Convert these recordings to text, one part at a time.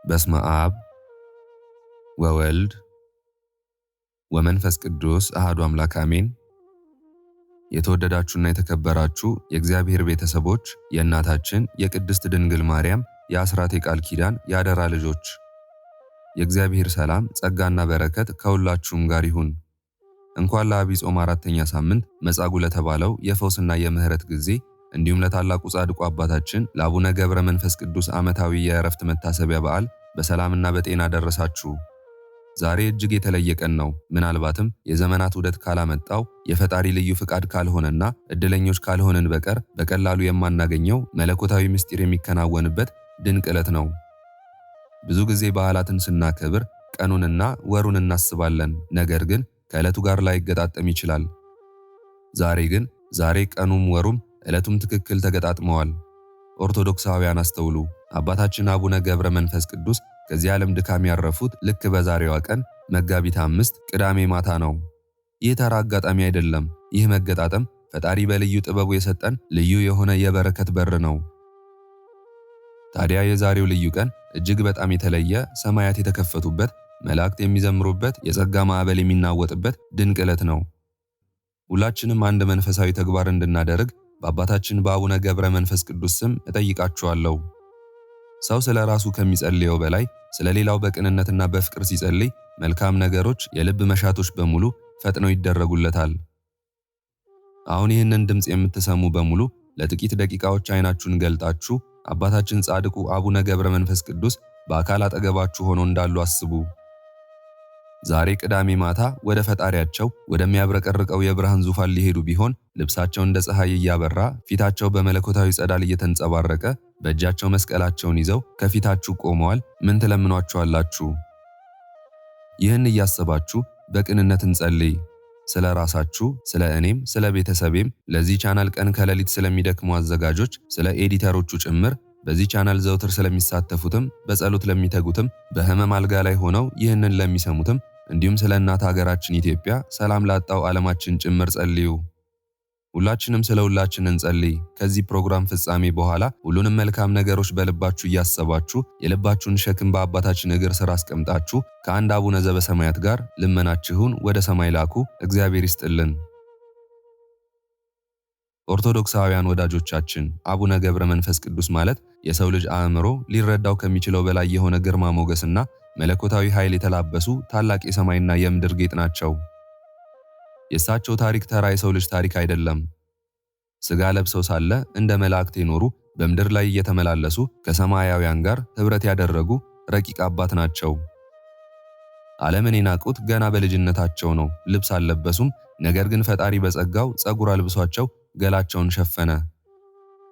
በስመ አብ ወወልድ ወመንፈስ ቅዱስ አሐዱ አምላክ አሜን። የተወደዳችሁና የተከበራችሁ የእግዚአብሔር ቤተሰቦች የእናታችን የቅድስት ድንግል ማርያም የአስራት የቃል ኪዳን የአደራ ልጆች የእግዚአብሔር ሰላም ጸጋና በረከት ከሁላችሁም ጋር ይሁን። እንኳን ለዐቢይ ጾም አራተኛ ሳምንት መጻጉዕ ለተባለው የፈውስና የምህረት ጊዜ እንዲሁም ለታላቁ ጻድቁ አባታችን ለአቡነ ገብረ መንፈስ ቅዱስ ዓመታዊ የዕረፍት መታሰቢያ በዓል በሰላምና በጤና ደረሳችሁ። ዛሬ እጅግ የተለየ ቀን ነው። ምናልባትም የዘመናት ውደት ካላመጣው የፈጣሪ ልዩ ፍቃድ ካልሆነና እድለኞች ካልሆንን በቀር በቀላሉ የማናገኘው መለኮታዊ ምስጢር የሚከናወንበት ድንቅ ዕለት ነው። ብዙ ጊዜ በዓላትን ስናከብር ቀኑንና ወሩን እናስባለን። ነገር ግን ከዕለቱ ጋር ላይገጣጠም ይችላል። ዛሬ ቀኑም ወሩም ዕለቱም ትክክል ተገጣጥመዋል። ኦርቶዶክሳውያን አስተውሉ። አባታችን አቡነ ገብረ መንፈስ ቅዱስ ከዚህ ዓለም ድካም ያረፉት ልክ በዛሬዋ ቀን መጋቢት 5 ቅዳሜ ማታ ነው። ይህ ተራ አጋጣሚ አይደለም። ይህ መገጣጠም ፈጣሪ በልዩ ጥበቡ የሰጠን ልዩ የሆነ የበረከት በር ነው። ታዲያ የዛሬው ልዩ ቀን እጅግ በጣም የተለየ፣ ሰማያት የተከፈቱበት፣ መላእክት የሚዘምሩበት፣ የጸጋ ማዕበል የሚናወጥበት ድንቅ ዕለት ነው። ሁላችንም አንድ መንፈሳዊ ተግባር እንድናደርግ በአባታችን በአቡነ ገብረ መንፈስ ቅዱስ ስም እጠይቃችኋለሁ። ሰው ስለ ራሱ ከሚጸልየው በላይ ስለ ሌላው በቅንነትና በፍቅር ሲጸልይ መልካም ነገሮች፣ የልብ መሻቶች በሙሉ ፈጥነው ይደረጉለታል። አሁን ይህንን ድምፅ የምትሰሙ በሙሉ ለጥቂት ደቂቃዎች ዓይናችሁን ገልጣችሁ አባታችን ጻድቁ አቡነ ገብረ መንፈስ ቅዱስ በአካል አጠገባችሁ ሆኖ እንዳሉ አስቡ። ዛሬ ቅዳሜ ማታ ወደ ፈጣሪያቸው ወደሚያብረቀርቀው የብርሃን ዙፋን ሊሄዱ ቢሆን ልብሳቸው እንደ ፀሐይ እያበራ ፊታቸው በመለኮታዊ ጸዳል እየተንጸባረቀ በእጃቸው መስቀላቸውን ይዘው ከፊታችሁ ቆመዋል። ምን ትለምኗቸዋላችሁ? ይህን እያሰባችሁ በቅንነት እንጸልይ። ስለ ራሳችሁ፣ ስለ እኔም፣ ስለ ቤተሰቤም፣ ለዚህ ቻናል ቀን ከሌሊት ስለሚደክሙ አዘጋጆች፣ ስለ ኤዲተሮቹ ጭምር በዚህ ቻናል ዘውትር ስለሚሳተፉትም፣ በጸሎት ለሚተጉትም፣ በህመም አልጋ ላይ ሆነው ይህንን ለሚሰሙትም፣ እንዲሁም ስለ እናት ሀገራችን ኢትዮጵያ ሰላም ላጣው ዓለማችን ጭምር ጸልዩ። ሁላችንም ስለ ሁላችን እንጸልይ። ከዚህ ፕሮግራም ፍጻሜ በኋላ ሁሉንም መልካም ነገሮች በልባችሁ እያሰባችሁ የልባችሁን ሸክም በአባታችን እግር ስር አስቀምጣችሁ ከአንድ አቡነ ዘበሰማያት ጋር ልመናችሁን ወደ ሰማይ ላኩ። እግዚአብሔር ይስጥልን። ኦርቶዶክሳውያን ወዳጆቻችን አቡነ ገብረ መንፈስ ቅዱስ ማለት የሰው ልጅ አእምሮ ሊረዳው ከሚችለው በላይ የሆነ ግርማ ሞገስና መለኮታዊ ኃይል የተላበሱ ታላቅ የሰማይና የምድር ጌጥ ናቸው። የእሳቸው ታሪክ ተራ የሰው ልጅ ታሪክ አይደለም። ሥጋ ለብሰው ሳለ እንደ መላእክት የኖሩ፣ በምድር ላይ እየተመላለሱ ከሰማያውያን ጋር ኅብረት ያደረጉ ረቂቅ አባት ናቸው። ዓለምን የናቁት ገና በልጅነታቸው ነው። ልብስ አልለበሱም። ነገር ግን ፈጣሪ በጸጋው ጸጉር አልብሷቸው ገላቸውን ሸፈነ።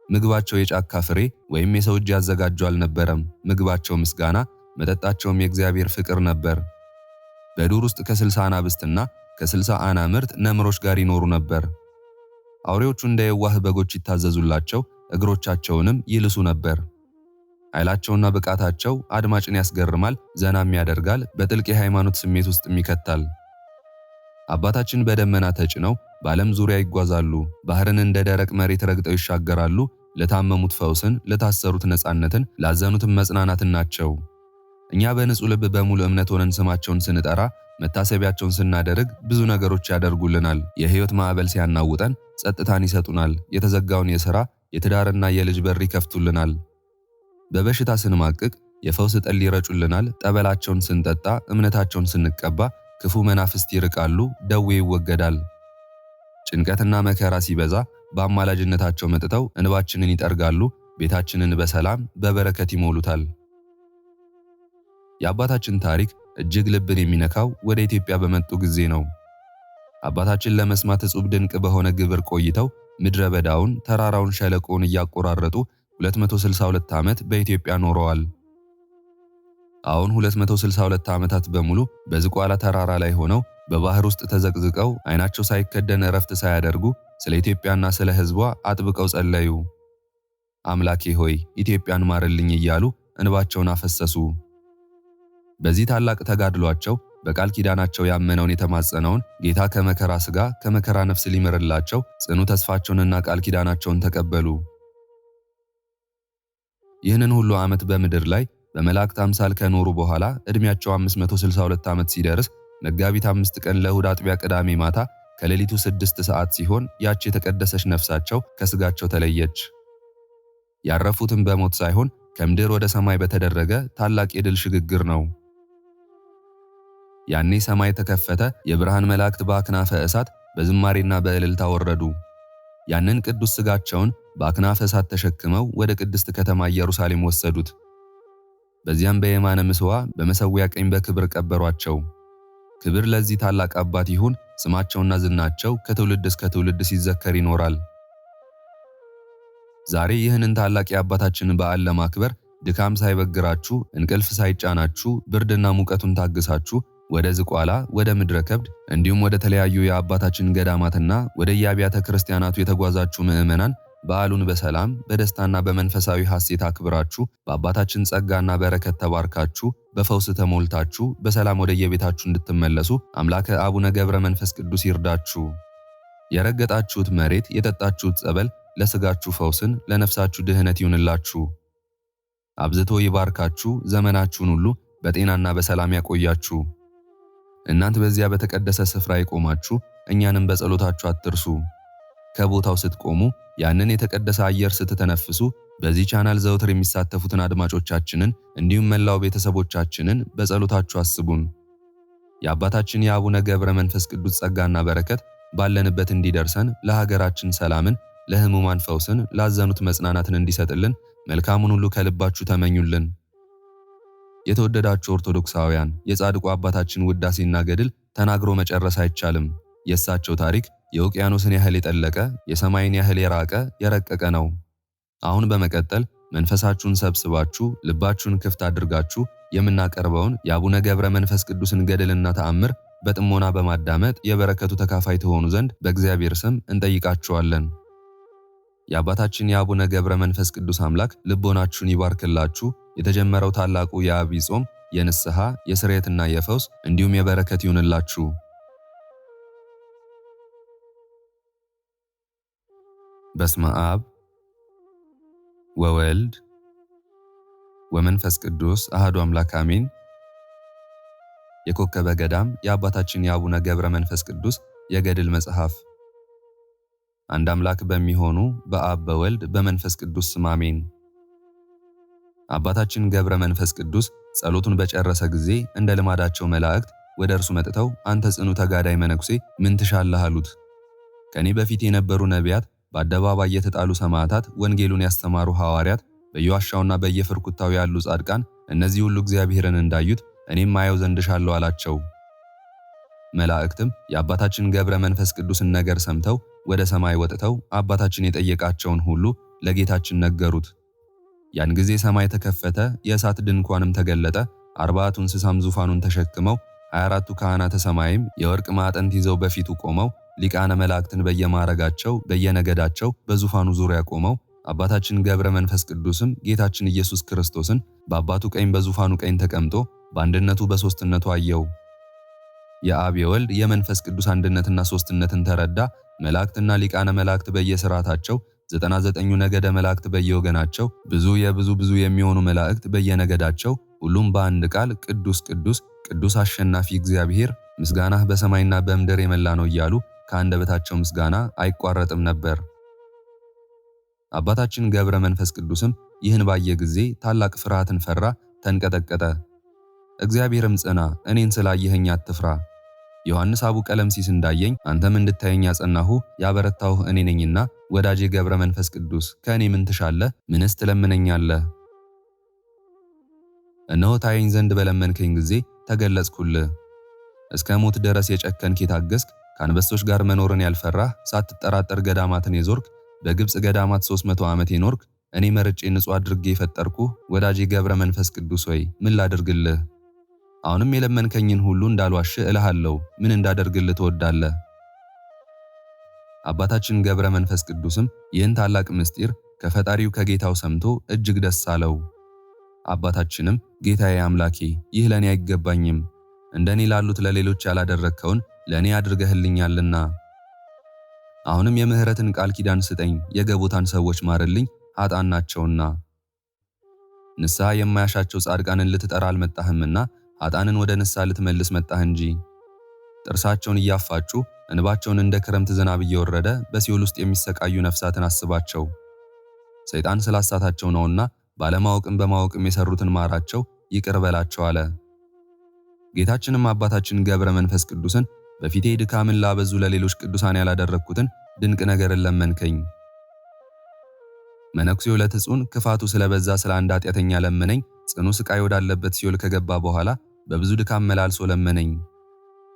ምግባቸው የጫካ ፍሬ ወይም የሰው እጅ ያዘጋጀው አልነበረም። ምግባቸው ምስጋና፣ መጠጣቸውም የእግዚአብሔር ፍቅር ነበር። በዱር ውስጥ ከ60 አናብስትና ከ60 አናምርት ነምሮች ጋር ይኖሩ ነበር። አውሬዎቹ እንደ የዋህ በጎች ይታዘዙላቸው፣ እግሮቻቸውንም ይልሱ ነበር። ኃይላቸውና ብቃታቸው አድማጭን ያስገርማል፣ ዘናም ያደርጋል፣ በጥልቅ የሃይማኖት ስሜት ውስጥም ይከታል። አባታችን በደመና ተጭነው በዓለም ዙሪያ ይጓዛሉ። ባህርን እንደ ደረቅ መሬት ረግጠው ይሻገራሉ። ለታመሙት ፈውስን፣ ለታሰሩት ነፃነትን፣ ላዘኑትም መጽናናትን ናቸው። እኛ በንጹህ ልብ በሙሉ እምነት ሆነን ስማቸውን ስንጠራ፣ መታሰቢያቸውን ስናደርግ ብዙ ነገሮች ያደርጉልናል። የሕይወት ማዕበል ሲያናውጠን ጸጥታን ይሰጡናል። የተዘጋውን የሥራ የትዳርና የልጅ በር ይከፍቱልናል። በበሽታ ስንማቅቅ የፈውስ ጠል ይረጩልናል። ጠበላቸውን ስንጠጣ፣ እምነታቸውን ስንቀባ ክፉ መናፍስት ይርቃሉ፣ ደዌ ይወገዳል። ጭንቀትና መከራ ሲበዛ በአማላጅነታቸው መጥተው እንባችንን ይጠርጋሉ፣ ቤታችንን በሰላም በበረከት ይሞሉታል። የአባታችን ታሪክ እጅግ ልብን የሚነካው ወደ ኢትዮጵያ በመጡ ጊዜ ነው። አባታችን ለመስማት እጹብ ድንቅ በሆነ ግብር ቆይተው ምድረ በዳውን፣ ተራራውን፣ ሸለቆውን እያቆራረጡ 262 ዓመት በኢትዮጵያ ኖረዋል። አሁን 262 ዓመታት በሙሉ በዝቋላ ተራራ ላይ ሆነው በባህር ውስጥ ተዘቅዝቀው ዓይናቸው ሳይከደን እረፍት ሳያደርጉ ስለ ኢትዮጵያና ስለ ሕዝቧ አጥብቀው ጸለዩ። አምላኬ ሆይ ኢትዮጵያን ማርልኝ እያሉ እንባቸውን አፈሰሱ። በዚህ ታላቅ ተጋድሏቸው በቃል ኪዳናቸው ያመነውን የተማጸነውን ጌታ ከመከራ ሥጋ ከመከራ ነፍስ ሊምርላቸው ጽኑ ተስፋቸውንና ቃል ኪዳናቸውን ተቀበሉ። ይህንን ሁሉ ዓመት በምድር ላይ በመላእክት አምሳል ከኖሩ በኋላ ዕድሜያቸው 562 ዓመት ሲደርስ መጋቢት 5 ቀን ለእሁድ አጥቢያ ቅዳሜ ማታ ከሌሊቱ 6 ሰዓት ሲሆን ያች የተቀደሰች ነፍሳቸው ከስጋቸው ተለየች። ያረፉትም በሞት ሳይሆን ከምድር ወደ ሰማይ በተደረገ ታላቅ የድል ሽግግር ነው። ያኔ ሰማይ ተከፈተ፣ የብርሃን መላእክት በአክናፈ እሳት በዝማሬና በእልልታ ወረዱ። ያንን ቅዱስ ስጋቸውን በአክናፈ እሳት ተሸክመው ወደ ቅድስት ከተማ ኢየሩሳሌም ወሰዱት። በዚያም በየማነ ምስዋ በመሠዊያ ቀኝ በክብር ቀበሯቸው። ክብር ለዚህ ታላቅ አባት ይሁን። ስማቸውና ዝናቸው ከትውልድ እስከ ትውልድ ሲዘከር ይኖራል። ዛሬ ይህንን ታላቅ የአባታችንን በዓል ለማክበር ድካም ሳይበግራችሁ፣ እንቅልፍ ሳይጫናችሁ፣ ብርድና ሙቀቱን ታግሳችሁ ወደ ዝቋላ፣ ወደ ምድረ ከብድ እንዲሁም ወደ ተለያዩ የአባታችን ገዳማትና ወደ የአብያተ ክርስቲያናቱ የተጓዛችሁ ምዕመናን በዓሉን በሰላም በደስታና በመንፈሳዊ ሐሴት አክብራችሁ በአባታችን ጸጋና በረከት ተባርካችሁ በፈውስ ተሞልታችሁ በሰላም ወደ የቤታችሁ እንድትመለሱ አምላከ አቡነ ገብረ መንፈስ ቅዱስ ይርዳችሁ። የረገጣችሁት መሬት፣ የጠጣችሁት ጸበል ለሥጋችሁ ፈውስን ለነፍሳችሁ ድህነት ይሁንላችሁ። አብዝቶ ይባርካችሁ። ዘመናችሁን ሁሉ በጤናና በሰላም ያቆያችሁ። እናንተ በዚያ በተቀደሰ ስፍራ የቆማችሁ እኛንም በጸሎታችሁ አትርሱ። ከቦታው ስትቆሙ ያንን የተቀደሰ አየር ስትተነፍሱ በዚህ ቻናል ዘውትር የሚሳተፉትን አድማጮቻችንን እንዲሁም መላው ቤተሰቦቻችንን በጸሎታችሁ አስቡን። የአባታችን የአቡነ ገብረ መንፈስ ቅዱስ ጸጋና በረከት ባለንበት እንዲደርሰን ለሀገራችን ሰላምን፣ ለሕሙማን ፈውስን፣ ላዘኑት መጽናናትን እንዲሰጥልን መልካሙን ሁሉ ከልባችሁ ተመኙልን። የተወደዳችሁ ኦርቶዶክሳውያን የጻድቁ አባታችን ውዳሴና ገድል ተናግሮ መጨረስ አይቻልም። የእሳቸው ታሪክ የውቅያኖስን ያህል የጠለቀ የሰማይን ያህል የራቀ የረቀቀ ነው። አሁን በመቀጠል መንፈሳችሁን ሰብስባችሁ ልባችሁን ክፍት አድርጋችሁ የምናቀርበውን የአቡነ ገብረ መንፈስ ቅዱስን ገድልና ተአምር በጥሞና በማዳመጥ የበረከቱ ተካፋይ ትሆኑ ዘንድ በእግዚአብሔር ስም እንጠይቃችኋለን። የአባታችን የአቡነ ገብረ መንፈስ ቅዱስ አምላክ ልቦናችሁን ይባርክላችሁ። የተጀመረው ታላቁ የዐቢይ ጾም የንስሐ የስርየትና የፈውስ እንዲሁም የበረከት ይሁንላችሁ። በስመ አብ ወወልድ ወመንፈስ ቅዱስ አሐዱ አምላክ አሜን። የኮከበ ገዳም የአባታችን የአቡነ ገብረ መንፈስ ቅዱስ የገድል መጽሐፍ። አንድ አምላክ በሚሆኑ በአብ በወልድ በመንፈስ ቅዱስ ስም አሜን። አባታችን ገብረ መንፈስ ቅዱስ ጸሎቱን በጨረሰ ጊዜ እንደ ልማዳቸው መላእክት ወደ እርሱ መጥተው አንተ ጽኑ ተጋዳይ መነኩሴ ምን ትሻለህ አሉት። ከኔ በፊት የነበሩ ነቢያት፣ በአደባባይ የተጣሉ ሰማዕታት፣ ወንጌሉን ያስተማሩ ሐዋርያት፣ በየዋሻውና በየፍርኩታው ያሉ ጻድቃን፣ እነዚህ ሁሉ እግዚአብሔርን እንዳዩት እኔም ማየው ዘንድ ሻለው አላቸው። መላእክትም የአባታችን ገብረ መንፈስ ቅዱስን ነገር ሰምተው ወደ ሰማይ ወጥተው አባታችን የጠየቃቸውን ሁሉ ለጌታችን ነገሩት። ያን ጊዜ ሰማይ ተከፈተ፣ የእሳት ድንኳንም ተገለጠ። 40ቱ እንስሳም ዙፋኑን ተሸክመው 24ቱ ካህናተ ሰማይም የወርቅ ማዕጠንት ይዘው በፊቱ ቆመው ሊቃነ መላእክትን በየማዕረጋቸው በየነገዳቸው በዙፋኑ ዙሪያ ቆመው አባታችን ገብረ መንፈስ ቅዱስም ጌታችን ኢየሱስ ክርስቶስን በአባቱ ቀኝ በዙፋኑ ቀኝ ተቀምጦ በአንድነቱ በሶስትነቱ አየው። የአብ የወልድ የመንፈስ ቅዱስ አንድነትና ሶስትነትን ተረዳ። መላእክትና ሊቃነ መላእክት በየሥርዓታቸው 99ኙ ነገደ መላእክት በየወገናቸው ብዙ የሚሆኑ መላእክት በየነገዳቸው ሁሉም በአንድ ቃል ቅዱስ ቅዱስ ቅዱስ አሸናፊ እግዚአብሔር ምስጋናህ በሰማይና በምድር የመላ ነው እያሉ ከአንደበታቸው ምስጋና አይቋረጥም ነበር። አባታችን ገብረ መንፈስ ቅዱስም ይህን ባየ ጊዜ ታላቅ ፍርሃትን ፈራ፣ ተንቀጠቀጠ። እግዚአብሔርም ጽና፣ እኔን ስላየኸኝ አትፍራ። ዮሐንስ አቡ ቀለምሲስ እንዳየኝ አንተም እንድታየኝ ያጸናሁ ያበረታሁህ እኔ ነኝና ወዳጄ ገብረ መንፈስ ቅዱስ ከእኔ ምን ትሻለህ? ምንስ ትለምነኛለህ? እነሆ ታየኝ ዘንድ በለመንከኝ ጊዜ ተገለጽኩልህ። እስከ ሞት ድረስ የጨከንክ የታገስክ፣ ከአንበሶች ጋር መኖርን ያልፈራህ፣ ሳትጠራጠር ገዳማትን የዞርክ፣ በግብፅ ገዳማት 300 ዓመት የኖርክ፣ እኔ መርጬ ንጹሕ አድርጌ የፈጠርኩህ ወዳጄ ገብረ መንፈስ ቅዱስ ሆይ ምን ላድርግልህ? አሁንም የለመንከኝን ሁሉ እንዳልዋሽ እልሃለሁ። ምን እንዳደርግልህ ትወዳለህ? አባታችን ገብረ መንፈስ ቅዱስም ይህን ታላቅ ምስጢር ከፈጣሪው ከጌታው ሰምቶ እጅግ ደስ አለው። አባታችንም ጌታዬ አምላኬ ይህ ለኔ አይገባኝም፣ እንደኔ ላሉት ለሌሎች ያላደረግከውን ለኔ አድርገህልኛልና አሁንም የምህረትን ቃል ኪዳን ስጠኝ፣ የገቦታን ሰዎች ማርልኝ፣ ኃጥአን ናቸውና። ንስሐ የማያሻቸው ጻድቃንን ልትጠራ አልመጣህምና ኃጥአንን ወደ ንስሐ ልትመልስ መጣህ እንጂ። ጥርሳቸውን እያፋጩ እንባቸውን እንደ ክረምት ዝናብ እየወረደ በሲኦል ውስጥ የሚሰቃዩ ነፍሳትን አስባቸው። ሰይጣን ስላሳታቸው ነውና ባለማወቅም በማወቅም የሰሩትን ማራቸው፣ ይቅር በላቸው አለ። ጌታችንም አባታችን ገብረ መንፈስ ቅዱስን በፊቴ ድካምን ላበዙ ለሌሎች ቅዱሳን ያላደረግኩትን ድንቅ ነገርን ለመንከኝ። መነኩሴው ለትጹን ክፋቱ ስለበዛ ስለ አንድ ኃጢአተኛ ለመነኝ። ጽኑ ስቃይ ወዳለበት ሲኦል ከገባ በኋላ በብዙ ድካም መላልሶ ለመነኝ።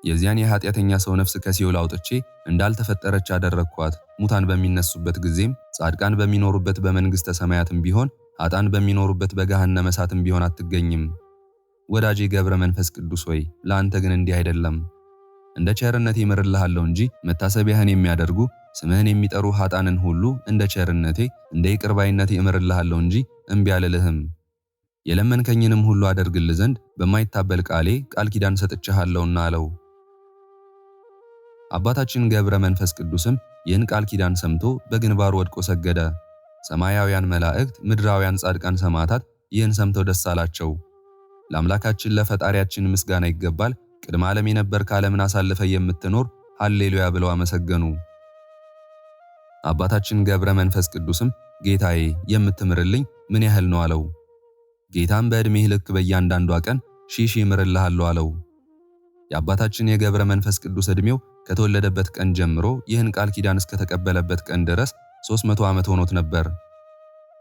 የዚያን የኃጢአተኛ ሰው ነፍስ ከሲኦል አውጥቼ እንዳልተፈጠረች አደረግኳት። ሙታን በሚነሱበት ጊዜም ጻድቃን በሚኖሩበት በመንግሥተ ሰማያትም ቢሆን ኃጥአን በሚኖሩበት በገሃነመ እሳትም ቢሆን አትገኝም። ወዳጄ ገብረ መንፈስ ቅዱስ ሆይ ለአንተ ግን እንዲህ አይደለም። እንደ ቸርነቴ እምርልሃለሁ እንጂ መታሰቢያህን የሚያደርጉ ስምህን የሚጠሩ ኃጥአንን ሁሉ እንደ ቸርነቴ እንደ ይቅር ባይነቴ እምርልሃለሁ እንጂ እምቢ አልልህም። የለመንከኝንም ሁሉ አደርግልህ ዘንድ በማይታበል ቃሌ ቃል ኪዳን ሰጥቼሃለሁና አለው። አባታችን ገብረ መንፈስ ቅዱስም ይህን ቃል ኪዳን ሰምቶ በግንባሩ ወድቆ ሰገደ። ሰማያውያን መላእክት፣ ምድራውያን ጻድቃን ሰማዕታት ይህን ሰምተው ደስ አላቸው። ለአምላካችን ለፈጣሪያችን ምስጋና ይገባል። ቅድመ ዓለም የነበርክ ዓለምን አሳልፈ የምትኖር ሃሌሉያ ብለው አመሰገኑ። አባታችን ገብረ መንፈስ ቅዱስም ጌታዬ የምትምርልኝ ምን ያህል ነው አለው። ጌታም በዕድሜህ ልክ በእያንዳንዷ ቀን ሺህ እምርልሃለሁ አለው። የአባታችን የገብረ መንፈስ ቅዱስ ዕድሜው ከተወለደበት ቀን ጀምሮ ይህን ቃል ኪዳን እስከተቀበለበት ቀን ድረስ 300 ዓመት ሆኖት ነበር።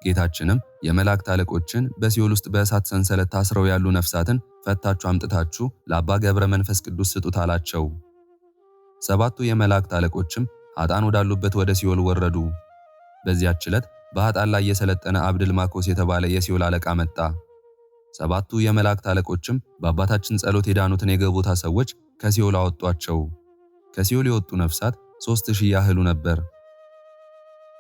ጌታችንም የመላእክት አለቆችን በሲኦል ውስጥ በእሳት ሰንሰለት ታስረው ያሉ ነፍሳትን ፈታችሁ አምጥታችሁ ለአባ ገብረ መንፈስ ቅዱስ ስጡት አላቸው። 7ቱ የመላእክት አለቆችም ኃጥአን ወዳሉበት ወደ ሲኦል ወረዱ። በዚያች ዕለት በኃጥአን ላይ የሰለጠነ አብድልማኮስ የተባለ የሲኦል አለቃ መጣ። 7ቱ የመላእክት አለቆችም በአባታችን ጸሎት የዳኑትን የገቦታ ሰዎች ከሲኦል አወጧቸው። ከሲኦል የወጡ ነፍሳት 3000 ያህሉ ነበር።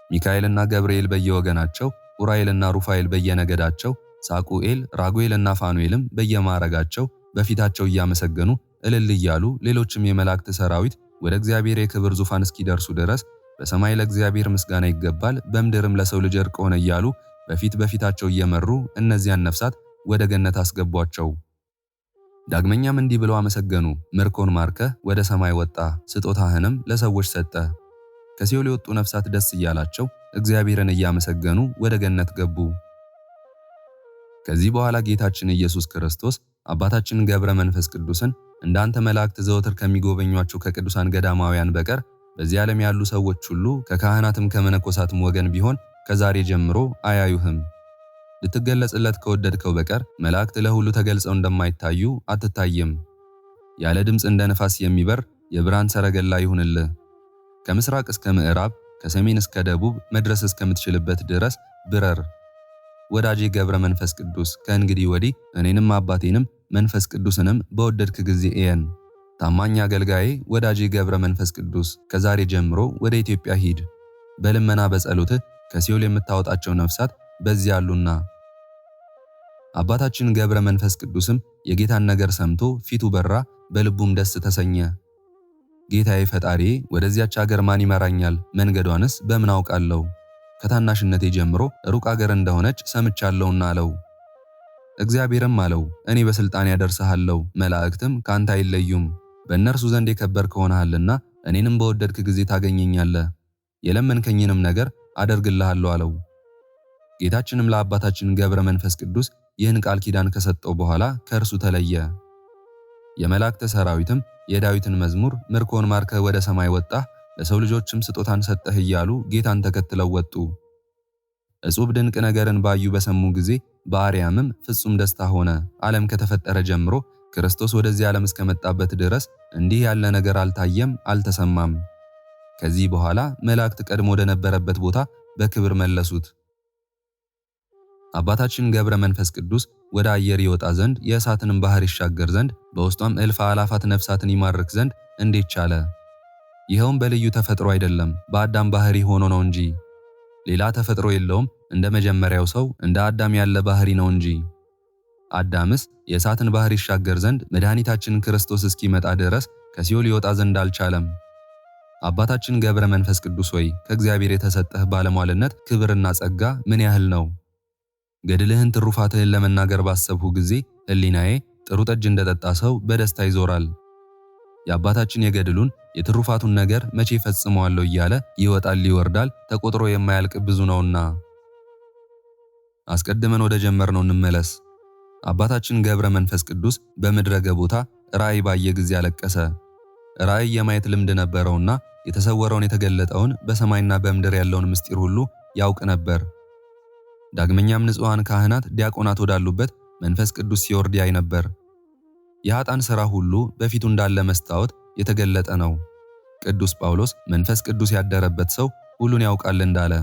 ሚካኤልና ገብርኤል በየወገናቸው፣ ኡራኤልና ሩፋኤል በየነገዳቸው፣ ሳቁኤል፣ ራጉኤልና ፋኑኤልም በየማዕረጋቸው በፊታቸው እያመሰገኑ እልል እያሉ ሌሎችም የመላእክት ሰራዊት ወደ እግዚአብሔር የክብር ዙፋን እስኪደርሱ ድረስ በሰማይ ለእግዚአብሔር ምስጋና ይገባል፣ በምድርም ለሰው ልጅ እርቅ ሆነ እያሉ በፊታቸው እየመሩ እነዚያን ነፍሳት ወደ ገነት አስገቧቸው። ዳግመኛም እንዲህ ብለው አመሰገኑ። ምርኮን ማርከህ ወደ ሰማይ ወጣ፣ ስጦታህንም ለሰዎች ሰጠ። ከሲኦል የወጡ ነፍሳት ደስ እያላቸው እግዚአብሔርን እያመሰገኑ ወደ ገነት ገቡ። ከዚህ በኋላ ጌታችን ኢየሱስ ክርስቶስ አባታችን ገብረ መንፈስ ቅዱስን እንዳንተ መላእክት ዘወትር ከሚጎበኟቸው ከቅዱሳን ገዳማውያን በቀር በዚህ ዓለም ያሉ ሰዎች ሁሉ ከካህናትም ከመነኮሳትም ወገን ቢሆን ከዛሬ ጀምሮ አያዩህም። ልትገለጽለት ከወደድከው በቀር መላእክት ለሁሉ ተገልጸው እንደማይታዩ አትታይም። ያለ ድምፅ እንደ ነፋስ የሚበር የብርሃን ሰረገላ ይሁንልህ። ከምስራቅ እስከ ምዕራብ፣ ከሰሜን እስከ ደቡብ መድረስ እስከምትችልበት ድረስ ብረር። ወዳጄ ገብረ መንፈስ ቅዱስ ከእንግዲህ ወዲህ እኔንም አባቴንም መንፈስ ቅዱስንም በወደድክ ጊዜ እየን። ታማኝ አገልጋዬ ወዳጄ ገብረ መንፈስ ቅዱስ ከዛሬ ጀምሮ ወደ ኢትዮጵያ ሂድ። በልመና በጸሎትህ ከሲኦል የምታወጣቸው ነፍሳት በዚያ አሉና። አባታችን ገብረ መንፈስ ቅዱስም የጌታን ነገር ሰምቶ ፊቱ በራ፣ በልቡም ደስ ተሰኘ። ጌታዬ ፈጣሪዬ ወደዚያች ሀገር ማን ይመራኛል? መንገዷንስ በምን አውቃለሁ? ከታናሽነቴ ጀምሮ ሩቅ ሀገር እንደሆነች ሰምቻለሁና አለው። እግዚአብሔርም አለው እኔ በስልጣን ያደርሰሃለሁ፣ መላእክትም ካንተ አይለዩም። በእነርሱ ዘንድ የከበርክ ሆነሃልና እኔንም በወደድክ ጊዜ ታገኘኛለህ፣ የለመንከኝንም ነገር አደርግልሃለሁ አለው። ጌታችንም ለአባታችን ገብረ መንፈስ ቅዱስ ይህን ቃል ኪዳን ከሰጠው በኋላ ከእርሱ ተለየ። የመላእክት ሰራዊትም የዳዊትን መዝሙር ምርኮን ማርከህ ወደ ሰማይ ወጣህ፣ ለሰው ልጆችም ስጦታን ሰጠህ እያሉ ጌታን ተከትለው ወጡ። እጹብ ድንቅ ነገርን ባዩ በሰሙ ጊዜ በአርያምም ፍጹም ደስታ ሆነ። ዓለም ከተፈጠረ ጀምሮ ክርስቶስ ወደዚህ ዓለም እስከመጣበት ድረስ እንዲህ ያለ ነገር አልታየም አልተሰማም። ከዚህ በኋላ መላእክት ቀድሞ ወደ ነበረበት ቦታ በክብር መለሱት። አባታችን ገብረ መንፈስ ቅዱስ ወደ አየር ይወጣ ዘንድ የእሳትንም ባህር ይሻገር ዘንድ በውስጧም እልፍ አላፋት ነፍሳትን ይማርክ ዘንድ እንዴት ቻለ? ይኸውም በልዩ ተፈጥሮ አይደለም፣ በአዳም ባህሪ ሆኖ ነው እንጂ። ሌላ ተፈጥሮ የለውም፣ እንደ መጀመሪያው ሰው እንደ አዳም ያለ ባህሪ ነው እንጂ። አዳምስ የእሳትን ባህር ይሻገር ዘንድ መድኃኒታችን ክርስቶስ እስኪመጣ ድረስ ከሲኦል ይወጣ ዘንድ አልቻለም። አባታችን ገብረ መንፈስ ቅዱስ ሆይ ከእግዚአብሔር የተሰጠህ ባለሟልነት ክብርና ጸጋ ምን ያህል ነው! ገድልህን ትሩፋትህን ለመናገር ባሰብሁ ጊዜ ሕሊናዬ ጥሩ ጠጅ እንደጠጣ ሰው በደስታ ይዞራል። የአባታችን የገድሉን የትሩፋቱን ነገር መቼ ፈጽመዋለሁ እያለ ይወጣል ይወርዳል፣ ተቆጥሮ የማያልቅ ብዙ ነውና። አስቀድመን ወደ ጀመርነው እንመለስ። አባታችን ገብረ መንፈስ ቅዱስ በምድረ ገቦታ ራእይ ባየ ጊዜ አለቀሰ። ራእይ የማየት ልምድ ነበረውና የተሰወረውን የተገለጠውን በሰማይና በምድር ያለውን ምስጢር ሁሉ ያውቅ ነበር። ዳግመኛም ንጹሐን ካህናት፣ ዲያቆናት ወዳሉበት መንፈስ ቅዱስ ሲወርድ ያይ ነበር። የኃጥአን ሥራ ሁሉ በፊቱ እንዳለ መስታወት የተገለጠ ነው። ቅዱስ ጳውሎስ መንፈስ ቅዱስ ያደረበት ሰው ሁሉን ያውቃል እንዳለ፣